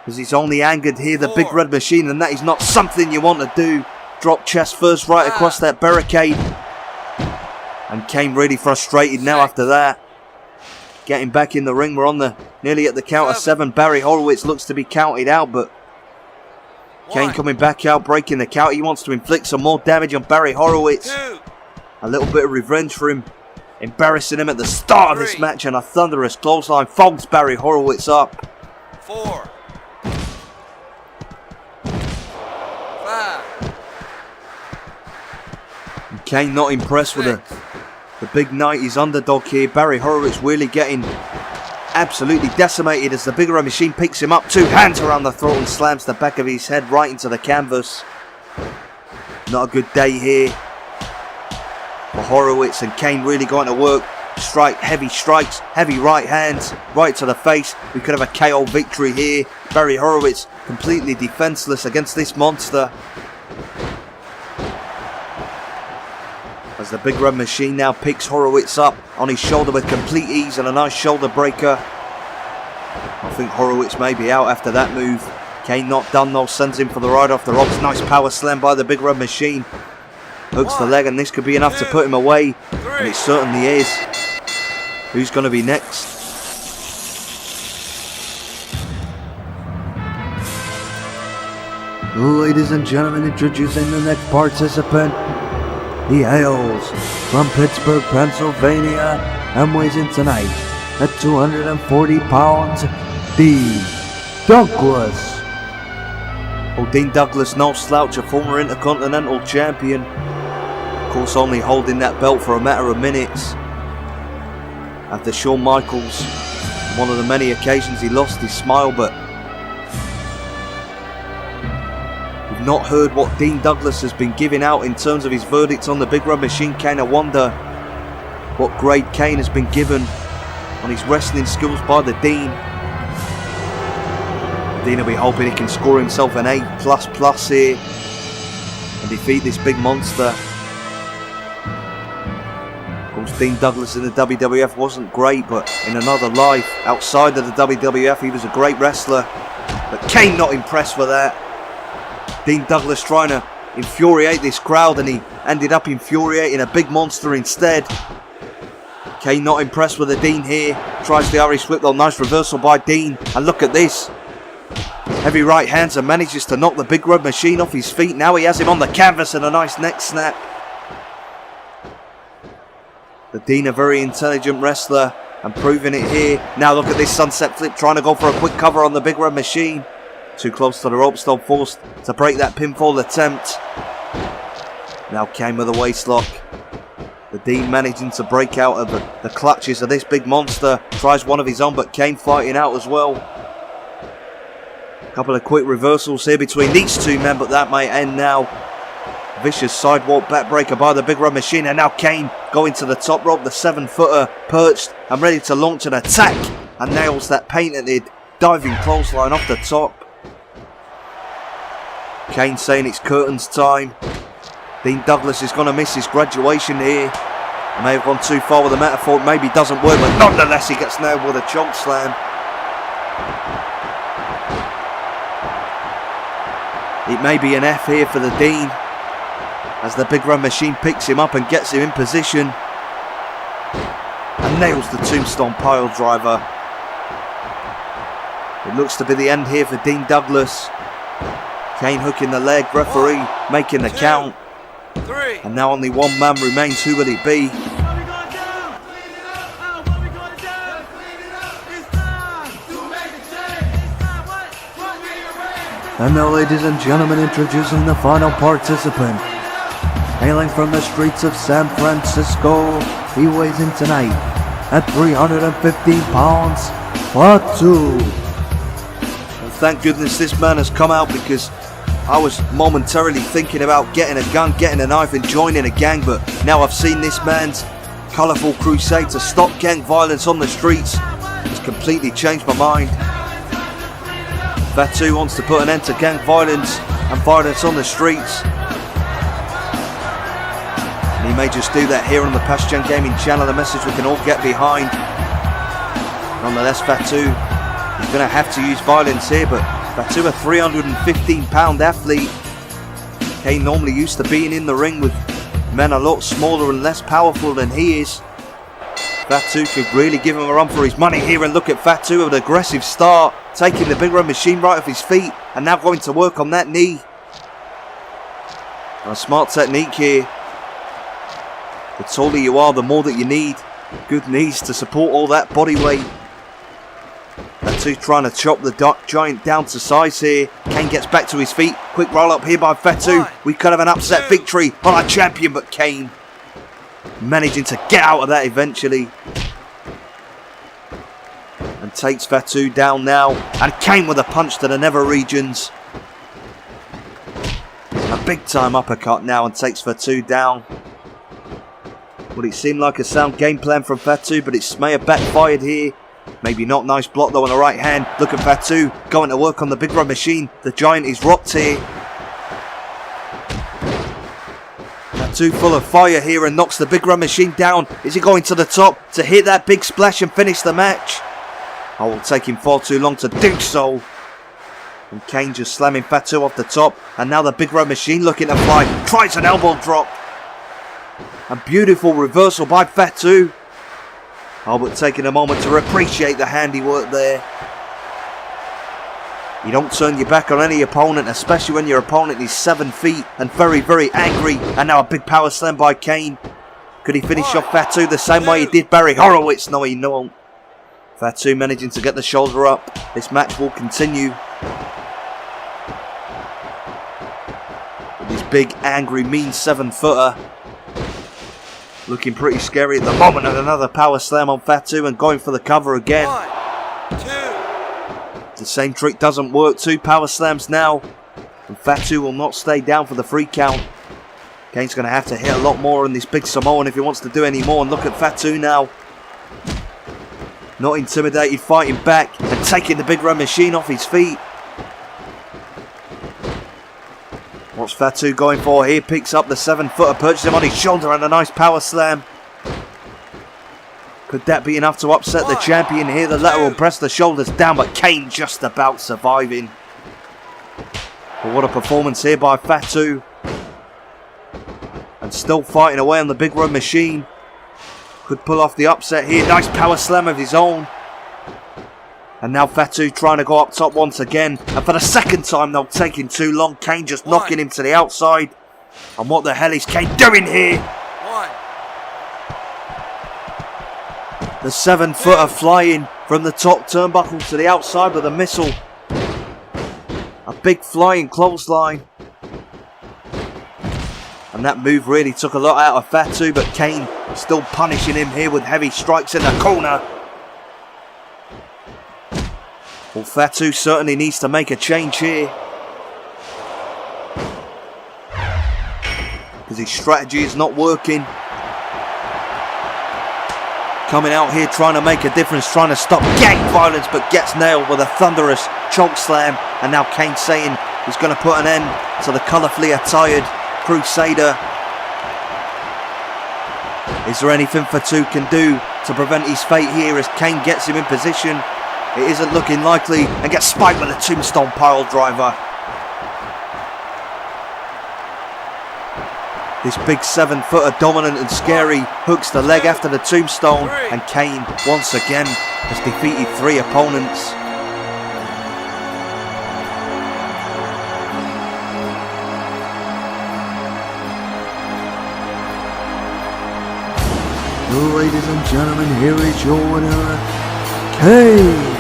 because he's only angered here the Big Red Machine, and that is not something you want to do. Drop chest first right across that barricade, and Kane really frustrated now after that. Getting back in the ring, we're on nearly at the count of 7. Barry Horowitz looks to be counted out, but Kane coming back out, breaking the count. He wants to inflict some more damage on Barry Horowitz. A little bit of revenge for him, embarrassing him at the start of this match, and a thunderous clothesline folds Barry Horowitz up. 4, 5. And Kane not impressed with the big 90s underdog here. Barry Horowitz really getting absolutely decimated as the Big Red Machine picks him up, 2 hands around the throat, and slams the back of his head right into the canvas. Not a good day here for Horowitz, and Kane really going to work. Heavy strikes, heavy right hands, right to the face. We could have a KO victory here. Barry Horowitz completely defenseless against this monster. As the Big Red Machine now picks Horowitz up on his shoulder with complete ease and a nice shoulder breaker. I think Horowitz may be out after that move. Kane not done though, sends him for the ride off the ropes. Nice power slam by the Big Red Machine. Hooks the leg, and this could be enough to put him away. And it certainly is. Who's going to be next? Ladies and gentlemen, introducing the next participant. He hails from Pittsburgh, Pennsylvania, and weighs in tonight at 240 pounds, Dean Douglas. Oh, Dean Douglas, no slouch, a former Intercontinental Champion. Of course, only holding that belt for a matter of minutes. After Shawn Michaels, on one of the many occasions he lost his smile, but we've not heard what Dean Douglas has been giving out in terms of his verdict on the Big Red Machine. Kane, I wonder what grade Kane has been given on his wrestling skills by the Dean. Dean will be hoping he can score himself an A++ here and defeat this big monster. Of course, Dean Douglas in the WWF wasn't great, but in another life outside of the WWF he was a great wrestler. But Kane not impressed with that. Dean Douglas trying to infuriate this crowd, and he ended up infuriating a big monster instead. Kane not impressed with the Dean here. Tries the Irish whip though. Nice reversal by Dean. And look at this. Heavy right hands, and manages to knock the Big Red Machine off his feet. Now he has him on the canvas and a nice neck snap. The Dean, a very intelligent wrestler, and proving it here. Now look at this sunset flip, trying to go for a quick cover on the Big Red Machine. Too close to the ropes, still forced to break that pinfall attempt. Now Kane with a waist lock. The Dean managing to break out of the clutches of this big monster. Tries one of his own, but Kane fighting out as well. Couple of quick reversals here between these two men, but that may end now. Vicious sidewalk backbreaker by the Big Red Machine, and now Kane going to the top rope, the 7-footer perched and ready to launch an attack, and nails that patented diving clothesline off the top. Kane saying it's curtains time. Dean Douglas is going to miss his graduation here. May have gone too far with the metaphor, maybe doesn't work, but nonetheless he gets nailed with a choke slam. It may be an F here for the Dean, as the Big Red Machine picks him up and gets him in position and nails the tombstone pile driver. It looks to be the end here for Dean Douglas. Kane hooking the leg, referee making the count. 3. And now only one man remains. Who will it be? And now, ladies and gentlemen, introducing the final participant. Hailing from the streets of San Francisco, he weighs in tonight at 315 pounds, Fatu. And thank goodness this man has come out, because I was momentarily thinking about getting a gun, getting a knife and joining a gang, but now I've seen this man's colourful crusade to stop gang violence on the streets. It's completely changed my mind. Fatu wants to put an end to gang violence and violence on the streets. And he may just do that here on the Past Gen Gaming channel, a message we can all get behind. Nonetheless, Fatu is going to have to use violence here, but Fatu, a 315-pound athlete. Kane normally used to being in the ring with men a lot smaller and less powerful than he is. Fatu could really give him a run for his money here, and look at Fatu with an aggressive start, taking the Big Red Machine right off his feet and now going to work on that knee. A smart technique here. The taller you are, the more that you need good knees to support all that body weight. Fatu trying to chop the giant down to size here. Kane gets back to his feet. Quick roll up here by Fatu. We could have an upset victory on our champion, but Kane managing to get out of that eventually. And takes Fatu down now. And Kane with a punch to the nether regions. A big time uppercut now and takes Fatu down. Well, it seemed like a sound game plan from Fatu, but it may have backfired here. Maybe not. Nice block though on the right hand. Look at Fatu going to work on the Big Red Machine. The giant is rocked here. Fatu full of fire here and knocks the Big Red Machine down. Is he going to the top to hit that big splash and finish the match? Oh, it will take him far too long to do so. And Kane just slamming Fatu off the top. And now the Big Red Machine looking to fly. Tries an elbow drop. A beautiful reversal by Fatu. Oh, but taking a moment to appreciate the handiwork there. You don't turn your back on any opponent, especially when your opponent is 7 feet and very, very angry. And now a big power slam by Kane. Could he finish off Fatu the same way he did Barry Horowitz? No, he won't. Fatu managing to get the shoulder up. This match will continue. With this big, angry, mean 7-footer. Looking pretty scary at the moment, and another power slam on Fatu and going for the cover again. 1, 2. The same trick doesn't work. 2 power slams now. And Fatu will not stay down for the free count. Kane's going to have to hit a lot more on this big Samoan if he wants to do any more. And look at Fatu now. Not intimidated, fighting back and taking the big red machine off his feet. What's Fatu going for here? Picks up the 7-footer, perches him on his shoulder and a nice power slam. Could that be enough to upset the champion here? The lateral press the shoulders down, but Kane just about surviving. But what a performance here by Fatu. And still fighting away on the big run machine. Could pull off the upset here. Nice power slam of his own. And now Fatu trying to go up top once again. And for the second time, though, taking too long. Kane just knocking him to the outside. And what the hell is Kane doing here? 1. The 7-footer flying from the top turnbuckle to the outside with a missile. A big flying clothesline. And that move really took a lot out of Fatu, but Kane still punishing him here with heavy strikes in the corner. Well, Fatu certainly needs to make a change here. Because his strategy is not working. Coming out here trying to make a difference, trying to stop gang violence, but gets nailed with a thunderous choke slam. And now Kane saying he's going to put an end to the colourfully attired Crusader. Is there anything Fatu can do to prevent his fate here as Kane gets him in position? It isn't looking likely and gets spiked with a tombstone pile driver. This big 7-footer, dominant and scary, hooks the leg after the tombstone, and Kane once again has defeated 3 opponents. Ladies and gentlemen, here is your winner, Kane.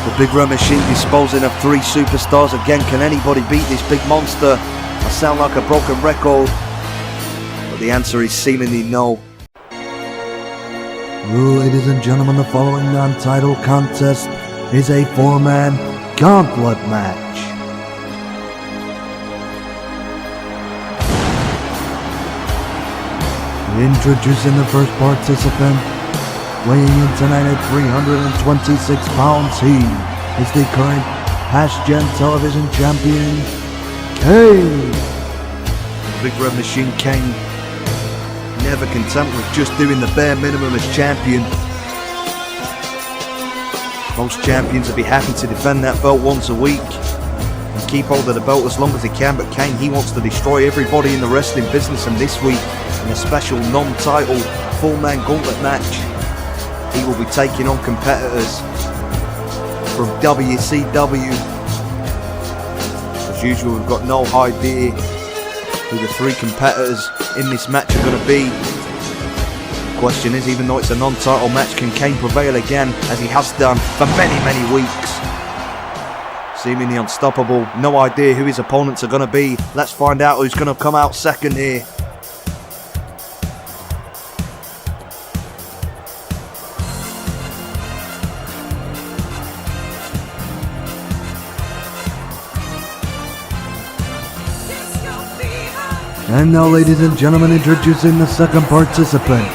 The big red machine disposing of 3 superstars. Again, can anybody beat this big monster? I sound like a broken record, but the answer is seemingly no. Ladies and gentlemen, the following non-title contest is a 4-man Gauntlet Match. Introducing the first participant, weighing in tonight at 326 pounds, he is the current Past Gen Television Champion, Kane. The big red machine Kane, never content with just doing the bare minimum as champion. Most champions would be happy to defend that belt once a week and keep hold of the belt as long as he can, but Kane, he wants to destroy everybody in the wrestling business, and this week in a special non-title 4-man gauntlet match, he will be taking on competitors from WCW. As usual, we've got no idea who the 3 competitors in this match are going to be. The question is, even though it's a non-title match, can Kane prevail again as he has done for many weeks? Seemingly unstoppable. No idea who his opponents are going to be. Let's find out who's going to come out second here. And now, ladies and gentlemen, introducing the second participant,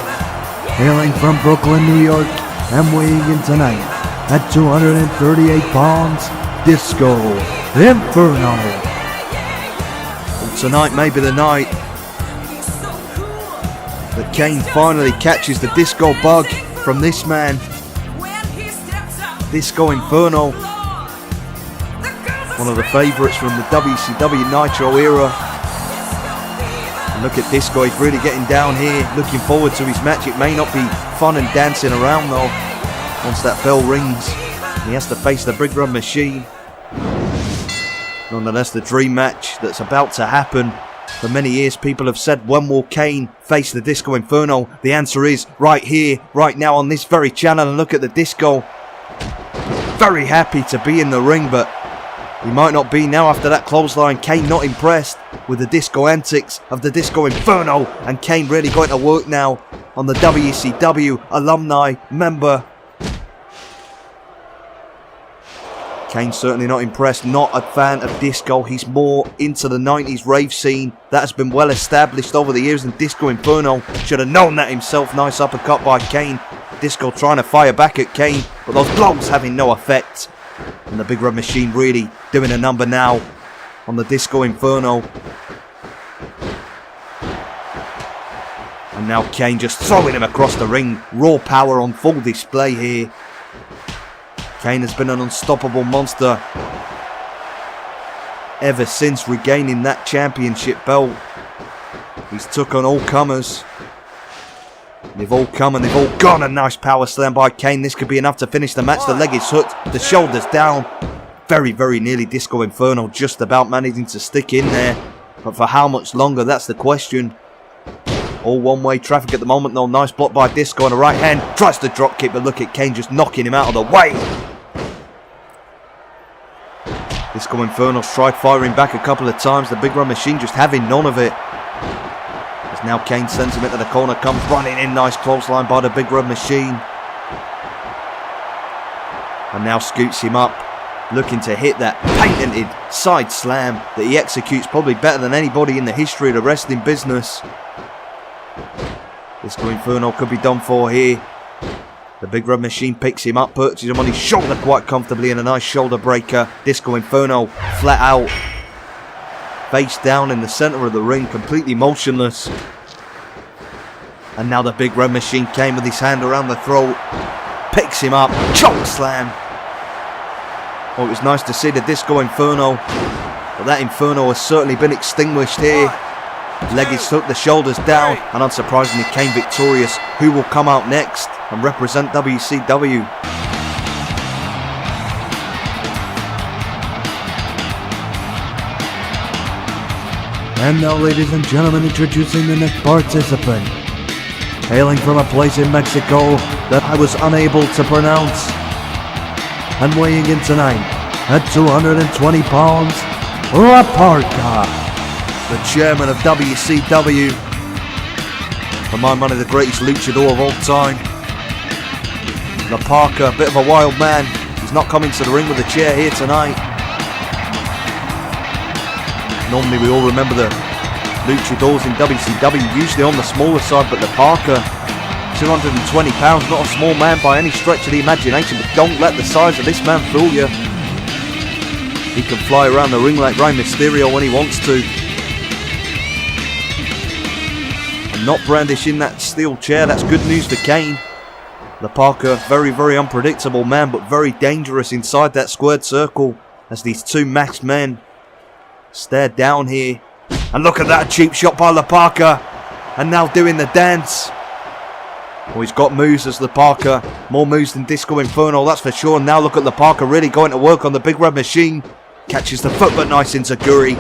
hailing from Brooklyn, New York, and weighing in tonight at 238 pounds, Disco Inferno. Well, tonight may be the night that Kane finally catches the disco bug from this man, Disco Inferno, one of the favourites from the WCW Nitro era. Look at Disco, he's really getting down here, looking forward to his match. It may not be fun and dancing around though. Once that bell rings, he has to face the Big Run Machine. Nonetheless, the dream match that's about to happen. For many years, people have said, when will Kane face the Disco Inferno? The answer is right here, right now on this very channel. And look at the Disco. Very happy to be in the ring, but He might not be now after that clothesline. Kane not impressed with the disco antics of the Disco Inferno. And Kane really going to work now on the WCW alumni member. Kane certainly not impressed. Not a fan of disco. He's more into the 90s rave scene. That has been well established over the years. And Disco Inferno should have known that himself. Nice uppercut by Kane. Disco trying to fire back at Kane, but those blows having no effect. And the Big Red Machine really doing a number now on the Disco Inferno. And now Kane just throwing him across the ring. Raw power on full display here. Kane has been an unstoppable monster ever since regaining that championship belt. He's took on all comers. They've all come and they've all gone. A nice power slam by Kane. This could be enough to finish the match. The leg is hooked. The shoulders down. Very, very nearly Disco Inferno just about managing to stick in there. But for how much longer, that's the question. All one-way traffic at the moment though. Nice block by Disco on the right hand. Tries to drop kick, but look at Kane just knocking him out of the way. Disco Inferno's tried firing back a couple of times. The Big Red Machine just having none of it. As now Kane sends him into the corner. Comes running in. Nice clothesline by the Big Red Machine. And now scoots him up. Looking to hit that patented side slam that he executes probably better than anybody in the history of the wrestling business. Disco Inferno could be done for here. The Big Red Machine picks him up, perches him on his shoulder quite comfortably in a nice shoulder breaker. Disco Inferno flat out, face down in the centre of the ring, completely motionless. And now the Big Red Machine came with his hand around the throat, picks him up, choke slam. Oh, it was nice to see the Disco Inferno, but that Inferno has certainly been extinguished here. Leg is hooked, the shoulders down, and unsurprisingly Kane victorious. Who will come out next and represent WCW? And now, ladies and gentlemen, introducing the next participant. Hailing from a place in Mexico that I was unable to pronounce. And weighing in tonight at 220 pounds, La Parka. The chairman of WCW. For my money, the greatest luchador of all time. La Parka, a bit of a wild man. He's not coming to the ring with a chair here tonight. Normally we all remember the luchadors in WCW, usually on the smaller side, but La Parka, 220 pounds, not a small man by any stretch of the imagination, but don't let the size of this man fool you. He can fly around the ring like Rey Mysterio when he wants to. And not brandishing that steel chair, that's good news for Kane. La Parka, very, very unpredictable man, but very dangerous inside that squared circle as these two masked men stare down here. And look at that cheap shot by La Parka. And now doing the dance. Oh, he's got moves as La Parka. More moves than Disco Inferno, that's for sure. Now look at La Parka really going to work on the Big Red Machine. Catches the foot, but nice enziguri.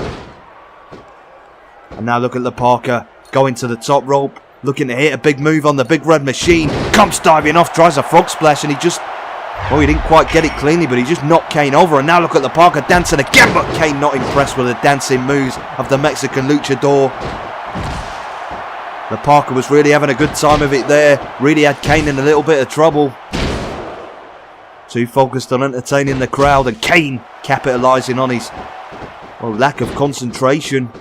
And now look at La Parka going to the top rope. Looking to hit a big move on the Big Red Machine. Comes diving off, tries a frog splash, and he just... well, he didn't quite get it cleanly, but he just knocked Kane over. And now look at La Parka dancing again, but Kane not impressed with the dancing moves of the Mexican luchador. La Parka was really having a good time of it there. Really had Kane in a little bit of trouble. Too focused on entertaining the crowd, and Kane capitalising on his lack of concentration.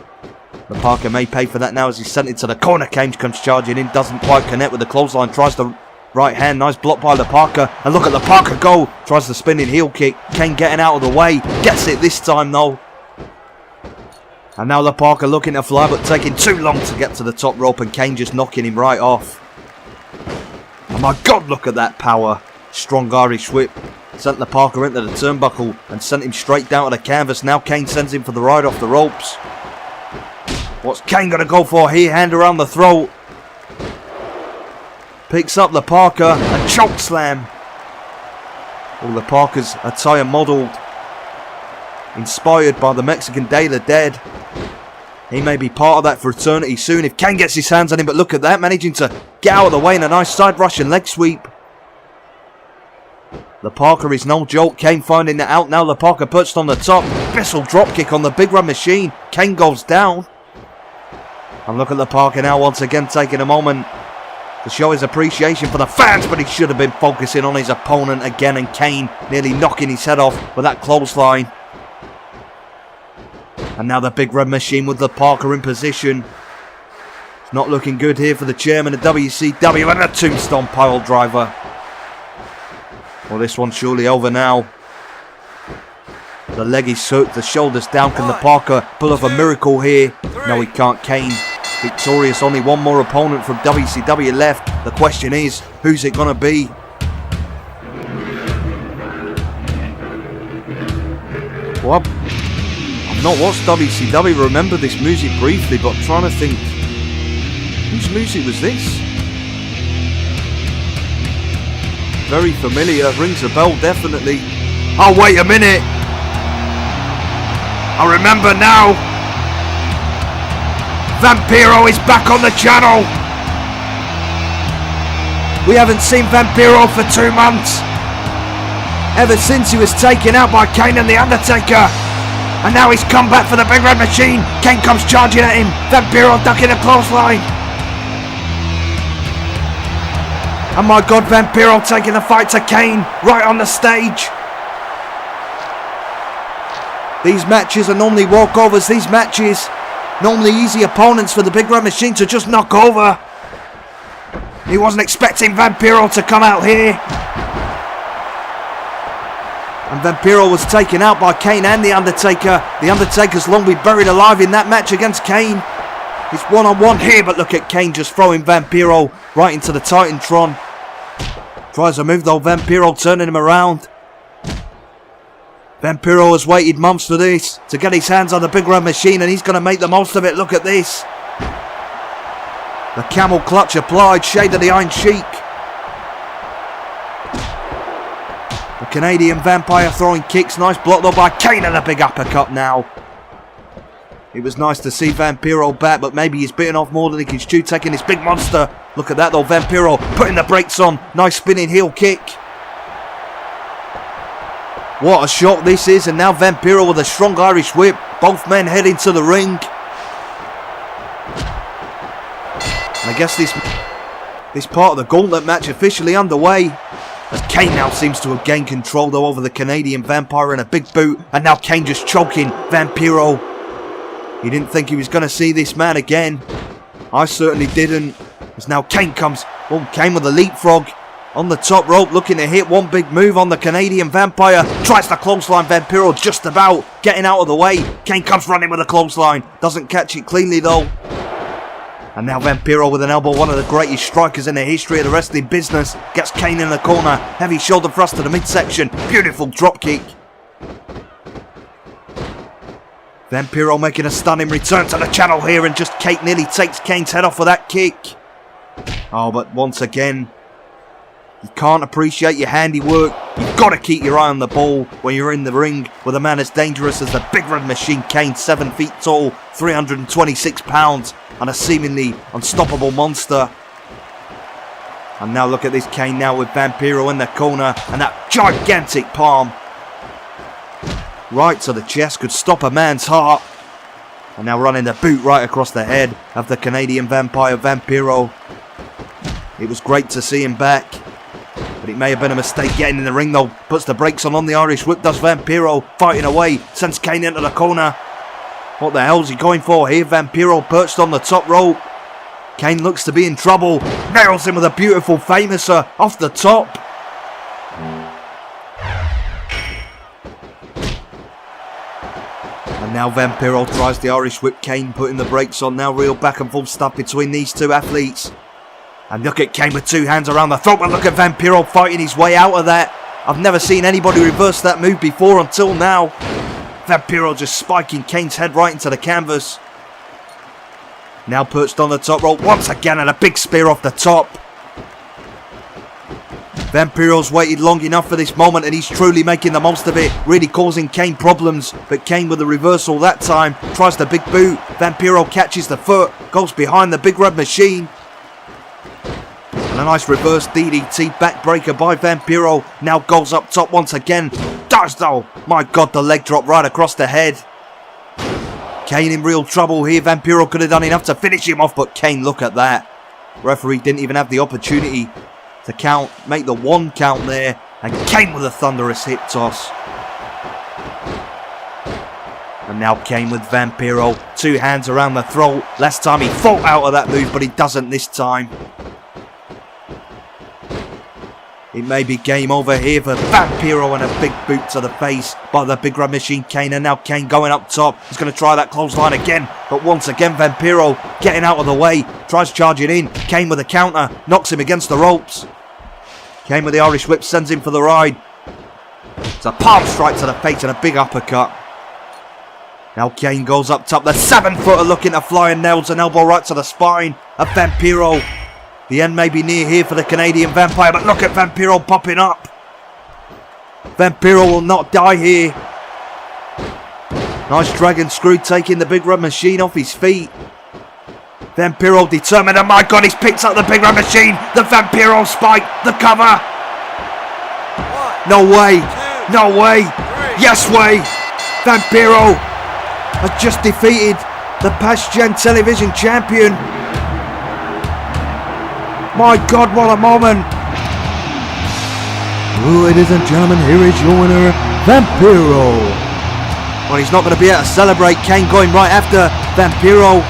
La Parka may pay for that now as he's sent into the corner. Kane comes charging in, doesn't quite connect with the clothesline, tries the right hand, nice block by La Parka, and look at La Parka go, tries the spinning heel kick. Kane getting out of the way, gets it this time though. And now La Parka looking to fly, but taking too long to get to the top rope, and Kane just knocking him right off. Oh my God, look at that power. Strong Irish whip. Sent La Parka into the turnbuckle and sent him straight down to the canvas. Now Kane sends him for the ride off the ropes. What's Kane going to go for here? Hand around the throat. Picks up La Parka, a choke slam. Well, La Parka's attire modelled, inspired by the Mexican Day of the Dead. He may be part of that fraternity soon if Kane gets his hands on him, but look at that, managing to get out of the way in a nice side Russian leg sweep. The Parker is no joke. Kane finding it out now. The Parker perched on the top. Bissell dropkick on the Big Red Machine. Kane goes down. And look at the Parker now once again taking a moment to show his appreciation for the fans, but he should have been focusing on his opponent again, and Kane nearly knocking his head off with that clothesline. And now the Big Red Machine with the Parker in position. It's not looking good here for the chairman of WCW, and a tombstone pile driver. Well, this one's surely over now. The leg is hooked, the shoulders down. Can the Parker pull off a miracle here? No, he can't. Kane victorious. Only one more opponent from WCW left. The question is, who's it going to be? Well, I've not watched WCW. Remember this music briefly, but I'm trying to think, whose music was this? Very familiar. Rings a bell, definitely. Oh, wait a minute. I remember now. Vampiro is back on the channel. We haven't seen Vampiro for 2 months. Ever since he was taken out by Kane and The Undertaker. And now he's come back for the Big Red Machine. Kane comes charging at him. Vampiro ducking a clothesline. And my God, Vampiro taking the fight to Kane right on the stage. These matches are normally walkovers. These matches, normally easy opponents for the Big Red Machine to just knock over. He wasn't expecting Vampiro to come out here. And Vampiro was taken out by Kane and The Undertaker. The Undertaker's long been buried alive in that match against Kane. He's one-on-one here, but look at Kane just throwing Vampiro right into the Titantron. Tries to move though, Vampiro turning him around. Vampiro has waited months for this, to get his hands on the Big Red Machine, and he's going to make the most of it. Look at this. The camel clutch applied, shade of the Iron Sheik. The Canadian Vampire throwing kicks, nice block though by Kane, and a big uppercut now. It was nice to see Vampiro back, but maybe he's bitten off more than he can chew, taking this big monster. Look at that though, Vampiro putting the brakes on, nice spinning heel kick. What a shot this is, and now Vampiro with a strong Irish whip. Both men heading to the ring. And I guess this part of the Gauntlet match officially underway. As Kane now seems to have gained control though over the Canadian Vampire in a big boot. And now Kane just choking Vampiro. He didn't think he was going to see this man again. I certainly didn't. As now Kane comes. Oh, Kane with a leapfrog. On the top rope, looking to hit one big move on the Canadian Vampire. Tries to clothesline Vampiro, just about getting out of the way. Kane comes running with a clothesline. Doesn't catch it cleanly though. And now Vampiro with an elbow, one of the greatest strikers in the history of the wrestling business. Gets Kane in the corner. Heavy shoulder thrust to the midsection. Beautiful drop kick. Vampiro making a stunning return to the channel here, and just Kate nearly takes Kane's head off with that kick. Oh, but once again, you can't appreciate your handiwork. You've got to keep your eye on the ball when you're in the ring with a man as dangerous as the Big Red Machine. Kane, 7 feet tall, 326 pounds, and a seemingly unstoppable monster. And now look at this Kane now with Vampiro in the corner, and that gigantic palm right to the chest could stop a man's heart. And now running the boot right across the head of the Canadian Vampire, Vampiro. It was great to see him back, but it may have been a mistake getting in the ring though. Puts the brakes on the Irish whip, does Vampiro, fighting away, sends Kane into the corner. What the hell is he going for here? Vampiro perched on the top rope. Kane looks to be in trouble, nails him with a beautiful Famouser off the top. And now Vampiro tries the Irish whip. Kane putting the brakes on now. Real back and forth stuff between these two athletes. And look at Kane with 2 hands around the throat. But look at Vampiro fighting his way out of that. I've never seen anybody reverse that move before until now. Vampiro just spiking Kane's head right into the canvas. Now perched on the top rope once again, and a big spear off the top. Vampiro's waited long enough for this moment, and he's truly making the most of it, really causing Kane problems. But Kane with the reversal that time, tries the big boot. Vampiro catches the foot, goes behind the Big Red Machine. And a nice reverse DDT backbreaker by Vampiro. Now goes up top once again. Does though. My God, the leg drop right across the head. Kane in real trouble here. Vampiro could have done enough to finish him off, but Kane, look at that. Referee didn't even have the opportunity to count, make the 1 count there. And Kane with a thunderous hip toss. And now Kane with Vampiro. 2 hands around the throat. Last time he fought out of that move, but he doesn't this time. It may be game over here for Vampiro, and a big boot to the face by the Big Red Machine Kane. And now Kane going up top. He's going to try that clothesline again. But once again, Vampiro getting out of the way. Tries charging in. Kane with a counter. Knocks him against the ropes. Kane with the Irish whip sends him for the ride. It's a palm strike to the face and a big uppercut. Now Kane goes up top. The 7-footer looking to fly and nails an elbow right to the spine of Vampiro. The end may be near here for the Canadian Vampire, but look at Vampiro popping up. Vampiro will not die here. Nice dragon screw taking the Big Red Machine off his feet. Vampiro determined, and my God, he's picked up the Big Red Machine. The Vampiro spike, the cover. 1, No way, 2, no way, 3. yes way. Vampiro has just defeated the past gen television champion. My God, what a moment. Ladies and gentlemen, here is your winner, Vampiro. Well, he's not going to be able to celebrate. Kane going right after Vampiro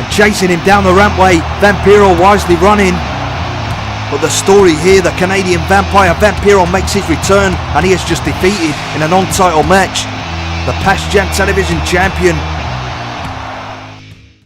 and chasing him down the rampway. Vampiro wisely running. But the story here, the Canadian Vampire Vampiro makes his return, and he has just defeated in a non-title match the past gen television champion